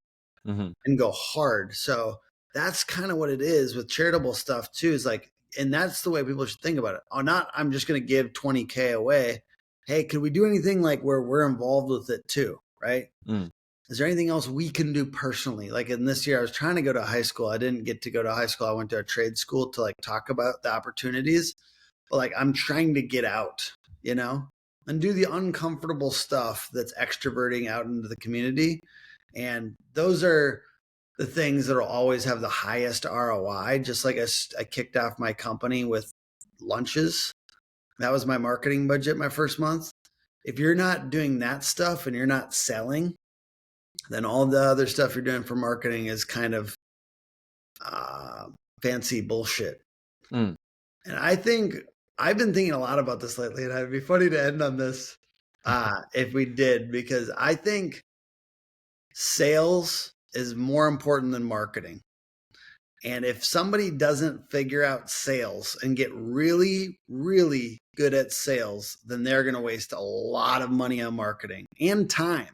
and go hard. So that's kind of what it is with charitable stuff too, is like, and that's the way people should think about it. Oh, not I'm just going to give 20K away. Hey, could we do anything like where we're involved with it too? Right. Is there anything else we can do personally? Like in this year, I was trying to go to high school. I didn't get to go to high school. I went to a trade school to like talk about the opportunities. But like I'm trying to get out, and do the uncomfortable stuff that's extroverting out into the community. And those are the things that will always have the highest ROI. Just like I kicked off my company with lunches. That was my marketing budget my first month. If you're not doing that stuff and you're not selling, then all the other stuff you're doing for marketing is kind of fancy bullshit. And I think I've been thinking a lot about this lately, and it'd be funny to end on this if we did, because I think sales is more important than marketing. And if somebody doesn't figure out sales and get really, really good at sales, then they're going to waste a lot of money on marketing and time.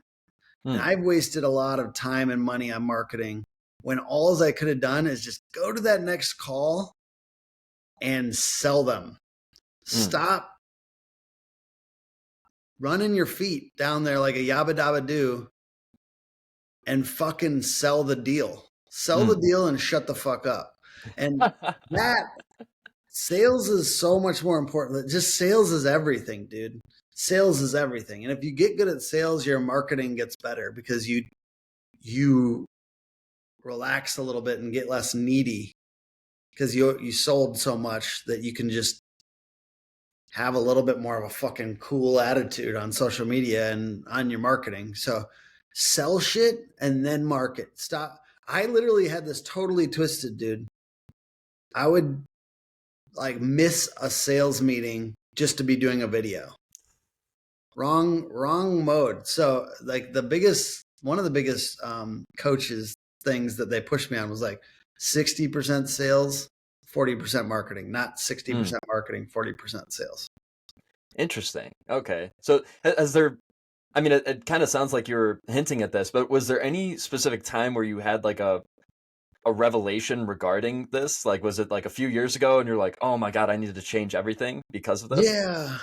And I've wasted a lot of time and money on marketing when all I could have done is just go to that next call and sell them. Stop running your feet down there like a yabba dabba do and fucking sell the deal. Sell the deal and shut the fuck up. And that sales is so much more important. Just sales is everything, dude. Sales is everything. And if you get good at sales, your marketing gets better because you relax a little bit and get less needy because you sold so much that you can just have a little bit more of a fucking cool attitude on social media and on your marketing. So sell shit and then market. Stop. I literally had this totally twisted, dude. I would like miss a sales meeting just to be doing a video. Wrong mode. So like one of the biggest coaches things that they pushed me on was like 60% sales, 40% marketing, not 60% marketing, 40% sales. Interesting. Okay. So has there, I mean, it kind of sounds like you're hinting at this, but was there any specific time where you had like a revelation regarding this? Like, was it like a few years ago and you're like, oh my God, I needed to change everything because of this? Yeah.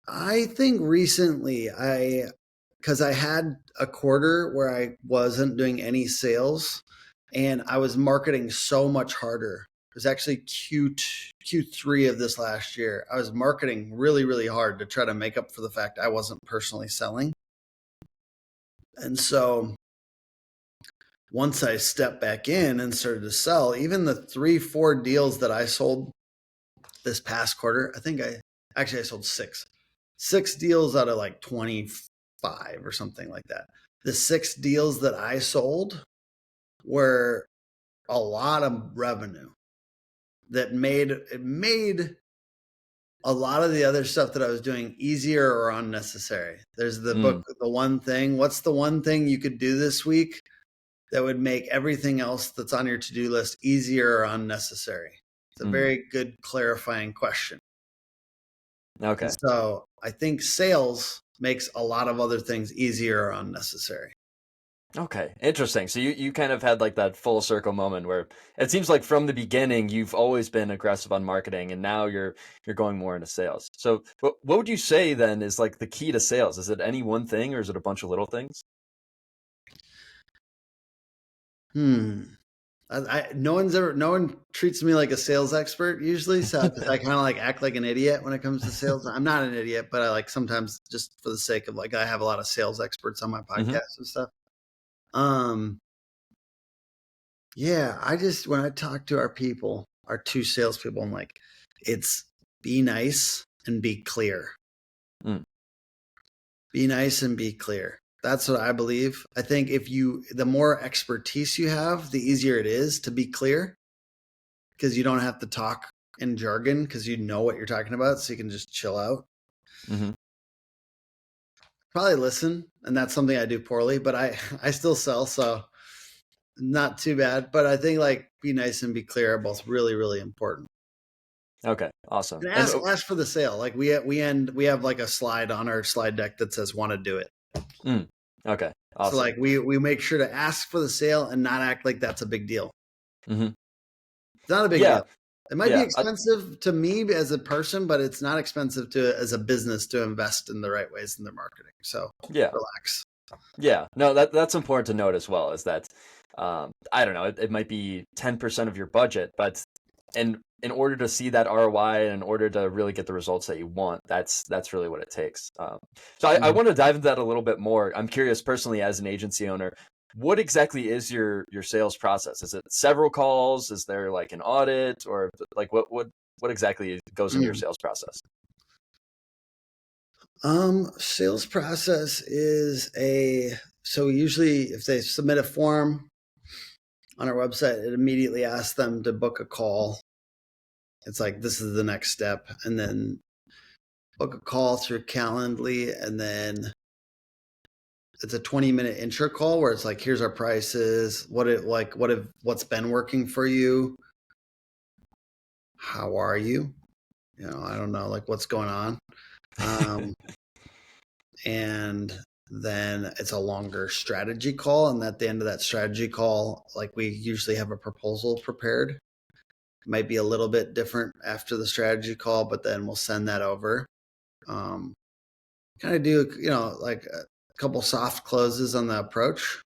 I think recently because I had a quarter where I wasn't doing any sales and I was marketing so much harder. It was actually Q3 of this last year. I was marketing really, really hard to try to make up for the fact I wasn't personally selling. And so once I stepped back in and started to sell, even the 3-4 deals that I sold this past quarter, I sold six deals out of like 25 or something like that. The 6 deals that I sold were a lot of revenue that made a lot of the other stuff that I was doing easier or unnecessary. There's the book, The One Thing. What's the one thing you could do this week that would make everything else that's on your to-do list easier or unnecessary? It's a very good clarifying question. Okay. And so I think sales makes a lot of other things easier or unnecessary. Okay, interesting. So you kind of had like that full circle moment where it seems like from the beginning you've always been aggressive on marketing and now you're going more into sales. So what would you say then is like the key to sales? Is it any one thing or is it a bunch of little things? No one treats me like a sales expert usually. So I kind of like act like an idiot when it comes to sales. I'm not an idiot, but I like sometimes just for the sake of like, I have a lot of sales experts on my podcast and stuff. Yeah, when I talk to our 2 salespeople, I'm like, it's be nice and be clear. Be nice and be clear. That's what I believe. I think the more expertise you have, the easier it is to be clear because you don't have to talk in jargon because you know what you're talking about. So you can just chill out. Probably listen. And that's something I do poorly, but I still sell. So not too bad. But I think like be nice and be clear are both really, really important. Okay, awesome. And ask for the sale. Like we have like a slide on our slide deck that says want to do it. Okay, awesome. So like we make sure to ask for the sale and not act like that's a big deal. It's not a big deal. It might be expensive to me as a person, but it's not expensive as a business to invest in the right ways in their marketing. So relax. Yeah, no, that's important to note as well, is that I don't know, it might be 10% of your budget, but in order to see that ROI and in order to really get the results that you want, that's really what it takes. So I want to dive into that a little bit more. I'm curious personally as an agency owner, what exactly is your sales process? Is it several calls? Is there like an audit or like what exactly goes into your sales process? Sales process is so usually if they submit a form on our website, it immediately asks them to book a call. It's like, this is the next step. And then book a call through Calendly. And then it's a 20-minute intro call where it's like, here's our prices. What's been working for you? How are you? I don't know, like what's going on. And then it's a longer strategy call. And at the end of that strategy call, like we usually have a proposal prepared. It might be a little bit different after the strategy call, but then we'll send that over. Kind of do, like a couple soft closes on the approach.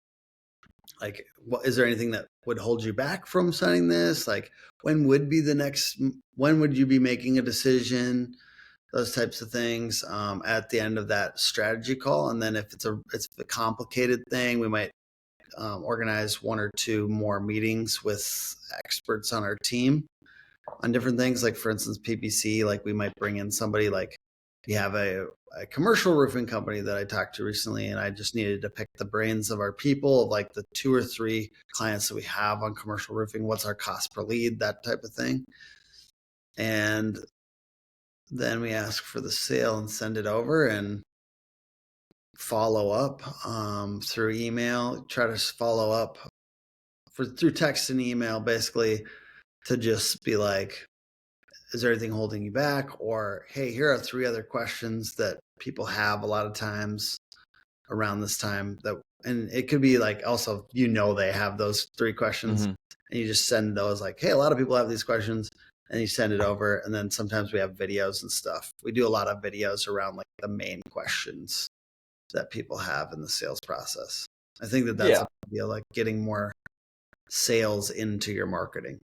Like, is there anything that would hold you back from signing this? Like, when would you be making a decision? Those types of things at the end of that strategy call. And then if it's a complicated thing, we might organize 1 or 2 more meetings with experts on our team on different things. Like for instance, PPC, like we might bring in somebody, like we have a a commercial roofing company that I talked to recently, and I just needed to pick the brains of our people, of like the 2 or 3 clients that we have on commercial roofing. What's our cost per lead, that type of thing. And then we ask for the sale and send it over and follow up through email, try to follow up through text and email, basically, to just be like, is there anything holding you back? Or, hey, here are 3 other questions that people have a lot of times around this time, and it could be like, also, they have those 3 questions, Mm-hmm. and you just send those like, hey, a lot of people have these questions, and you send it over. And then sometimes we have videos and stuff. We do a lot of videos around like the main questions that people have in the sales process. I think that that's Yeah. a big deal, like getting more sales into your marketing.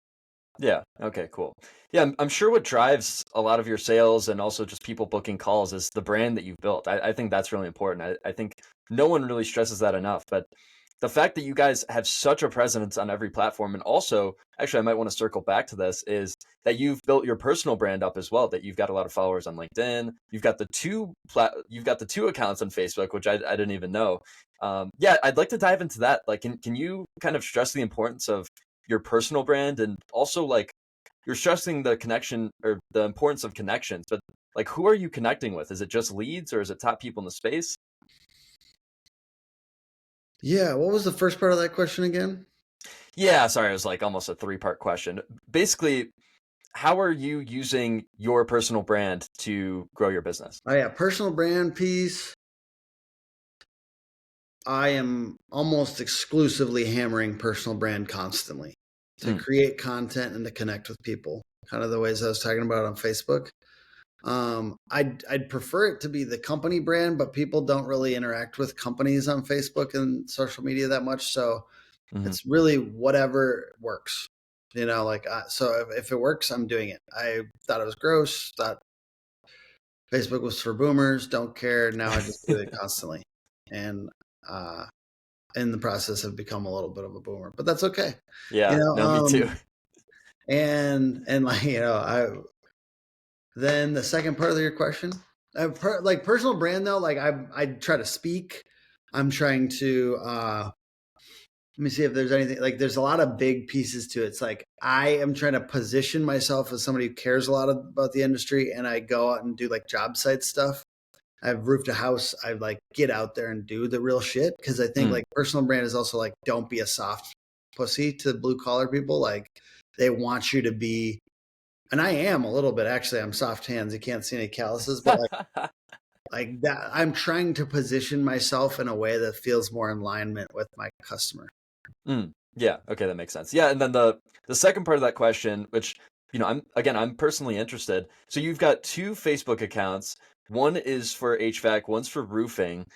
Yeah. Okay, cool. Yeah, I'm sure what drives a lot of your sales and also just people booking calls is the brand that you've built. I think that's really important. I think no one really stresses that enough. But the fact that you guys have such a presence on every platform, and also, actually, I might want to circle back to this, is that you've built your personal brand up as well. That you've got a lot of followers on LinkedIn. You've got the 2 accounts on Facebook, which I didn't even know. Yeah, I'd like to dive into that. Like, can you kind of stress the importance of your personal brand, and also like you're stressing the connection or the importance of connections, but like who are you connecting with? Is it just leads or is it top people in the space? Yeah. What was the first part of that question again? Yeah, sorry, it was like almost a 3-part question. Basically, how are you using your personal brand to grow your business? Oh yeah, personal brand piece. I am almost exclusively hammering personal brand constantly to Mm, create content and to connect with people, kind of the ways I was talking about on Facebook. I'd prefer it to be the company brand, but people don't really interact with companies on Facebook and social media that much. So hmm. it's really whatever works, like, so if it works, I'm doing it. I thought it was gross, thought Facebook was for boomers, don't care. Now I just do it constantly. And, in the process have become a little bit of a boomer, but that's okay. You Yeah, know, no, me too. and like, then the second part of your question, like personal brand though, like I try to speak. I'm trying to, let me see if there's anything, like there's a lot of big pieces to it. It's like I am trying to position myself as somebody who cares a lot about the industry, and I go out and do like job site stuff. I've roofed a house. I like get out there and do the real shit, because I think Mm. like personal brand is also like, don't be a soft pussy to blue collar people. Like they want you to be, and I am a little bit, actually. I'm soft hands. You can't see any calluses, but like that, I'm trying to position myself in a way that feels more in alignment with my customer. Mm, yeah, okay, that makes sense. Yeah, and then the second part of that question, which I'm personally interested. So you've got 2 Facebook accounts. One is for HVAC, one's for roofing,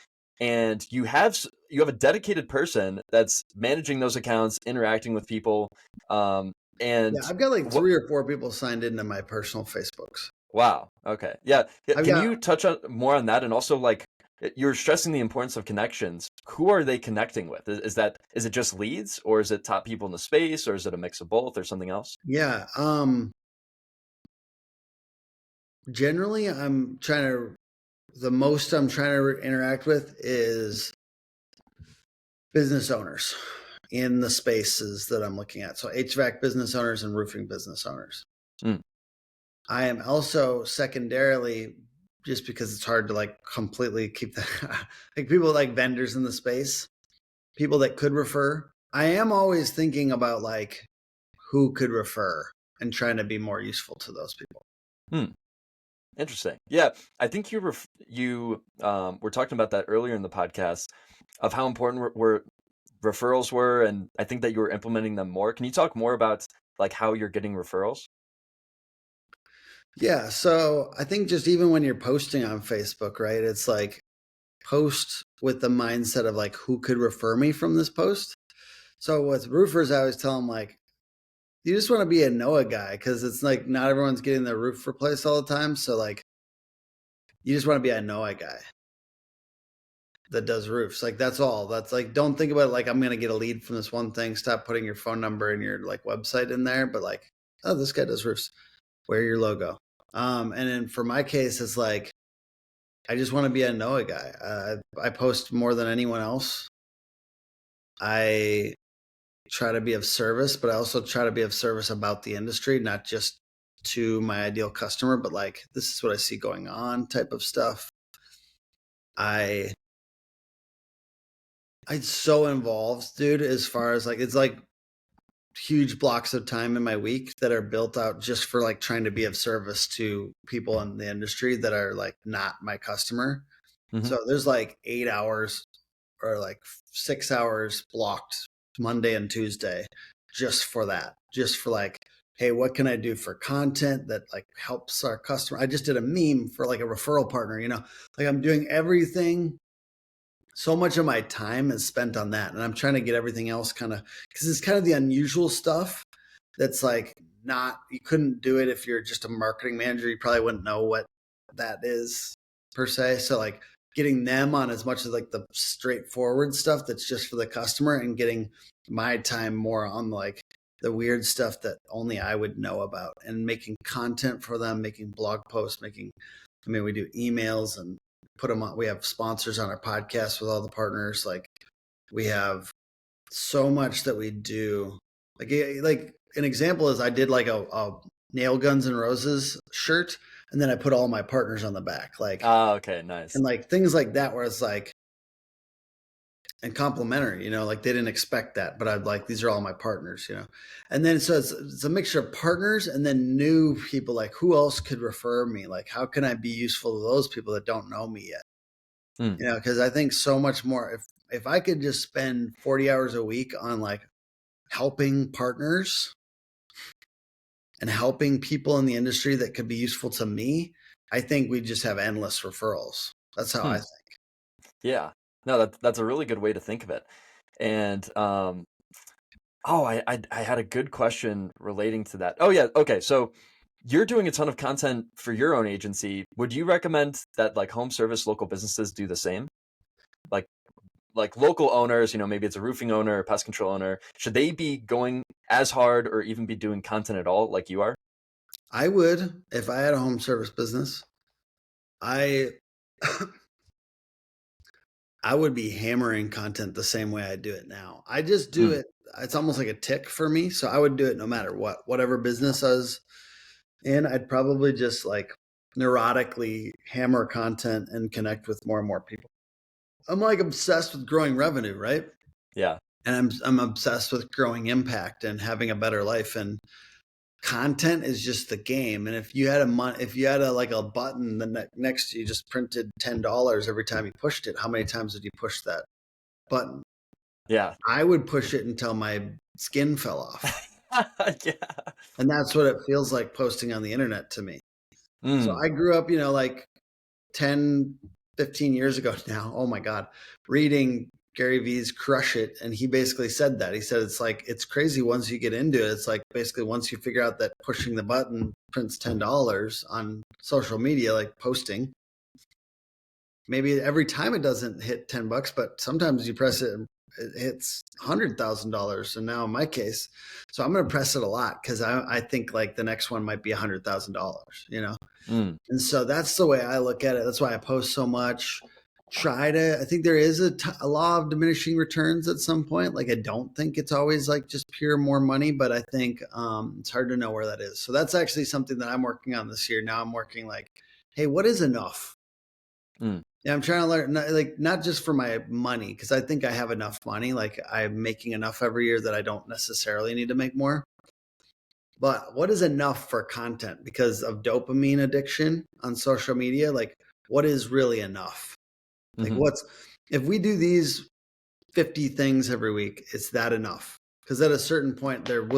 and you have a dedicated person that's managing those accounts, interacting with people. And Yeah, I've got like what 3 or 4 people signed into my personal Facebooks. Wow. Okay. Yeah. I've Can got you touch on more on that? And also, like, you're stressing the importance of connections. Who are they connecting with? Is it just leads, or is it top people in the space, or is it a mix of both, or something else? yeah. Generally, the most I'm trying to interact with is business owners in the spaces that I'm looking at. So HVAC business owners and roofing business owners. Mm, I am also secondarily, just because it's hard to like completely keep the like people like vendors in the space, people that could refer. I am always thinking about like who could refer and trying to be more useful to those people. hmm. Interesting. Yeah, I think you were talking about that earlier in the podcast of how important were referrals were, and I think that you were implementing them more. Can you talk more about like how you're getting referrals? Yeah. So I think just even when you're posting on Facebook, right? It's like post with the mindset of like, who could refer me from this post? So with roofers, I always tell them like, you just want to be a Noah guy, because it's like not everyone's getting their roof replaced all the time. So like, you just want to be a Noah guy that does roofs. Like that's all. That's like, don't think about it like I'm gonna get a lead from this one thing. Stop putting your phone number and your like website in there. But like, oh, this guy does roofs. Wear your logo. And then for my case, it's like I just want to be a Noah guy. I post more than anyone else. I try to be of service, but I also try to be of service about the industry, not just to my ideal customer, but like, this is what I see going on type of stuff. I'm so involved, dude, as far as like, it's like huge blocks of time in my week that are built out just for like trying to be of service to people in the industry that are like not my customer. Mm-hmm. So there's like 8 hours or like 6 hours blocked Monday and Tuesday just for that, just for like, hey, what can I do for content that like helps our customer? I just did a meme for like a referral partner, like I'm doing everything. So much of my time is spent on that. And I'm trying to get everything else kind of, because it's kind of the unusual stuff that's like not, you couldn't do it if you're just a marketing manager. You probably wouldn't know what that is per se. So like getting them on as much as like the straightforward stuff that's just for the customer, and getting my time more on like the weird stuff that only I would know about, and making content for them, making blog posts, we do emails and put them on. We have sponsors on our podcast with all the partners. Like we have so much that we do. Like an example is I did like a Nail Guns and Roses shirt, and then I put all my partners on the back, like, Okay, nice. and like things like that, where it's like, and complimentary, like they didn't expect that, but I'd like, these are all my partners, and then so it's a mixture of partners and then new people, like who else could refer me, like how can I be useful to those people that don't know me yet, because I think so much more, if I could just spend 40 hours a week on like helping partners and helping people in the industry that could be useful to me, I think we just have endless referrals. That's how I think. Yeah. No, that's a really good way to think of it. And I had a good question relating to that. Oh yeah, okay. So you're doing a ton of content for your own agency. Would you recommend that like home service local businesses do the same? Like local owners, maybe it's a roofing owner or pest control owner, should they be going as hard or even be doing content at all like you are? I would, if I had a home service business, I I would be hammering content the same way I do it now. I just do it. It's almost like a tick for me. So I would do it no matter what, whatever business I was in. I'd probably just like neurotically hammer content and connect with more and more people. I'm like obsessed with growing revenue, right? Yeah. And I'm obsessed with growing impact and having a better life. And content is just the game. And if you had like a button next to you just printed $10 every time you pushed it, how many times did you push that button? Yeah. I would push it until my skin fell off. Yeah. And that's what it feels like posting on the internet to me. So Mm. I grew up, like 10, 15 years ago now. Oh my God. Reading Gary Vee's Crush It. And he basically said that. He said, it's like, it's crazy once you get into it. It's like basically once you figure out that pushing the button prints $10 on social media, like posting, maybe every time it doesn't hit $10, but sometimes you press it and it hits $100,000. And now in my case, so I'm going to press it a lot because I think like the next one might be $100,000, And so that's the way I look at it. That's why I post so much. I think there is a law of diminishing returns at some point. Like I don't think it's always like just pure more money, but I think it's hard to know where that is. So that's actually something that I'm working on this year. Now I'm working like, hey, what is enough? Yeah, I'm trying to learn, like not just for my money, because I think I have enough money. Like I'm making enough every year that I don't necessarily need to make more. But what is enough for content? Because of dopamine addiction on social media, like what is really enough? Like if we do these 50 things every week, is that enough? Because at a certain point it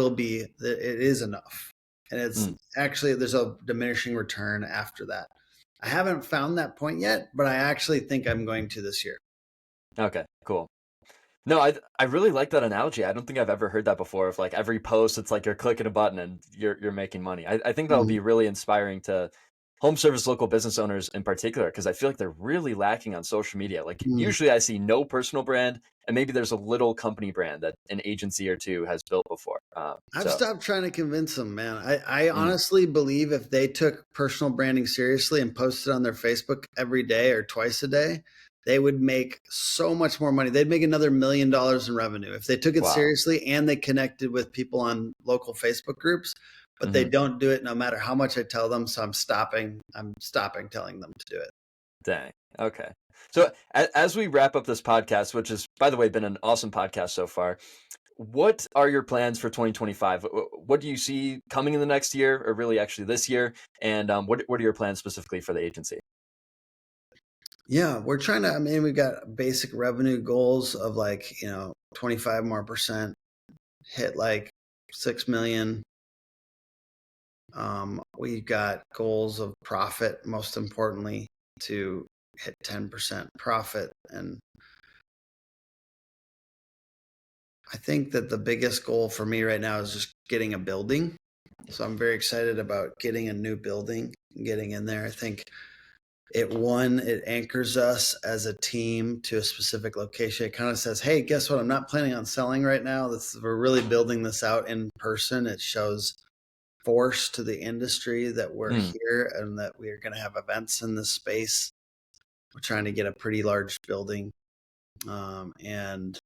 is enough. And it's actually, there's a diminishing return after that. I haven't found that point yet, but I actually think I'm going to this year. Okay, cool. No, I really like that analogy. I don't think I've ever heard that before. Of like every post, it's like you're clicking a button and you're making money. I think that'll be really inspiring to home service local business owners in particular, because I feel like they're really lacking on social media. Like usually I see no personal brand, and maybe there's a little company brand that an agency or two has built before. I've stopped trying to convince them, man. I mm, honestly believe if they took personal branding seriously and posted on their Facebook every day or twice a day, they would make so much more money. They'd make another $1 million in revenue if they took it wow. seriously and they connected with people on local Facebook groups. But they hmm don't do it no matter how much I tell them. So I'm stopping telling them to do it. Dang. Okay. So as we wrap up this podcast, which has, by the way, been an awesome podcast so far, what are your plans for 2025? What do you see coming in the next year, or really actually this year? And what are your plans specifically for the agency? Yeah, we're trying to, I mean, we've got basic revenue goals of like, 25 more percent, hit like 6 million. We've got goals of profit, most importantly, to hit 10% profit. And I think that the biggest goal for me right now is just getting a building. So I'm very excited about getting a new building and getting in there. I think it anchors us as a team to a specific location. It kind of says, hey, guess what? I'm not planning on selling right now. We're really building this out in person. It shows force to the industry that we're here and that we're going to have events in this space. We're trying to get a pretty large building. And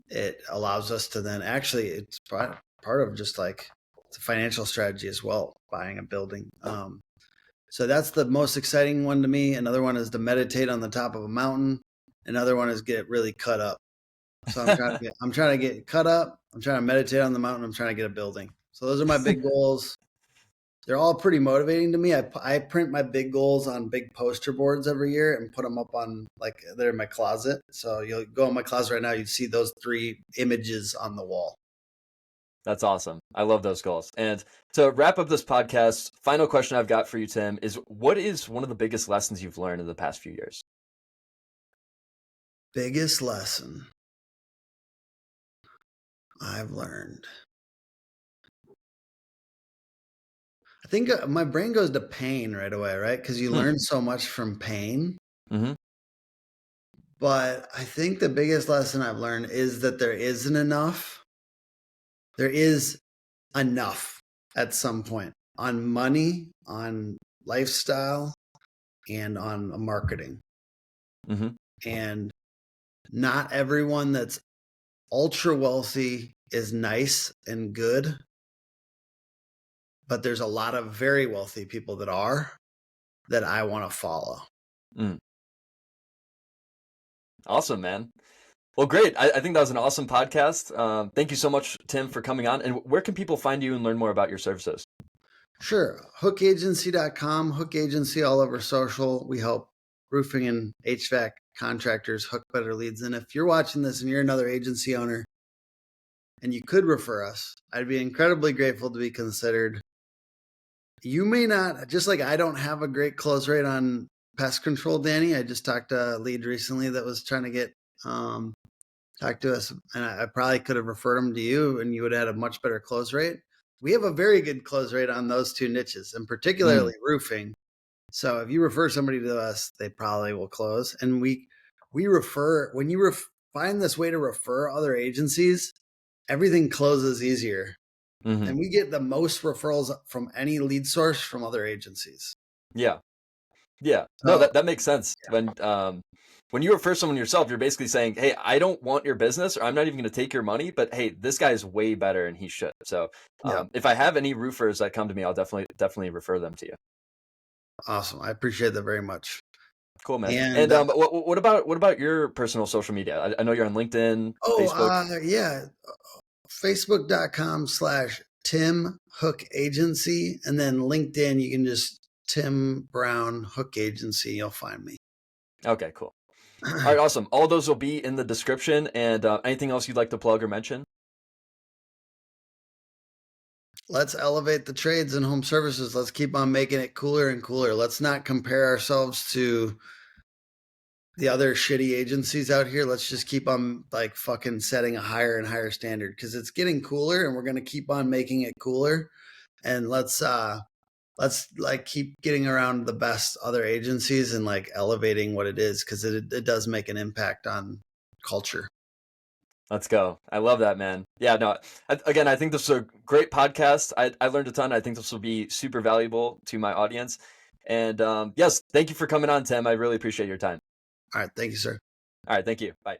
it allows us to then actually, it's part of just like it's a financial strategy as well, buying a building. So that's the most exciting one to me. Another one is to meditate on the top of a mountain. Another one is get really cut up. So I'm trying to get cut up. I'm trying to meditate on the mountain. I'm trying to get a building. So those are my big goals. They're all pretty motivating to me. I print my big goals on big poster boards every year and put them up on like they're in my closet. So you'll go in my closet right now. You'd see those 3 images on the wall. That's awesome. I love those goals. And to wrap up this podcast, final question I've got for you, Tim, is what is one of the biggest lessons you've learned in the past few years? Biggest lesson I've learned. I think my brain goes to pain right away, right? Because you learn so much from pain. Mm-hmm. But I think the biggest lesson I've learned is that there isn't enough. There is enough at some point on money, on lifestyle, and on marketing. Mm-hmm. And not everyone that's ultra wealthy is nice and good. But there's a lot of very wealthy people that I want to follow. Awesome, man. Well, great. I think that was an awesome podcast. Thank you so much, Tim, for coming on. And where can people find you and learn more about your services? Sure. Hookagency.com, Hook Agency all over social. We help roofing and HVAC contractors hook better leads. And if you're watching this and you're another agency owner and you could refer us, I'd be incredibly grateful to be considered. You may not, just like I don't have a great close rate on pest control, Danny. I just talked to a lead recently that was trying to get talk to us, and I probably could have referred them to you and you would have had a much better close rate. We have a very good close rate on those 2 niches, and particularly roofing. So if you refer somebody to us, they probably will close. And we refer, when you find this way to refer other agencies, everything closes easier. Mm-hmm. And we get the most referrals from any lead source from other agencies. Yeah. No, that makes sense. Yeah. When you refer someone yourself, you're basically saying, hey, I don't want your business, or I'm not even going to take your money, but hey, this guy is way better and he should. So if I have any roofers that come to me, I'll definitely refer them to you. Awesome. I appreciate that very much. Cool, man. And what about your personal social media? I know you're on LinkedIn, Facebook. Yeah. Facebook.com/Tim Hook Agency. And then LinkedIn, you can just Tim Brown Hook Agency. You'll find me. Okay, cool. All right, awesome. All those will be in the description. And anything else you'd like to plug or mention? Let's elevate the trades and home services. Let's keep on making it cooler and cooler. Let's not compare ourselves to the other shitty agencies out here. Let's just keep on like fucking setting a higher and higher standard because it's getting cooler and we're going to keep on making it cooler. And let's let's like keep getting around the best other agencies and like elevating what it is, because it does make an impact on culture. Let's go. I love that, man. Yeah, no, again, I think this is a great podcast. I learned a ton. I think this will be super valuable to my audience. And yes, thank you for coming on, Tim. I really appreciate your time. All right. Thank you, sir. All right. Thank you. Bye.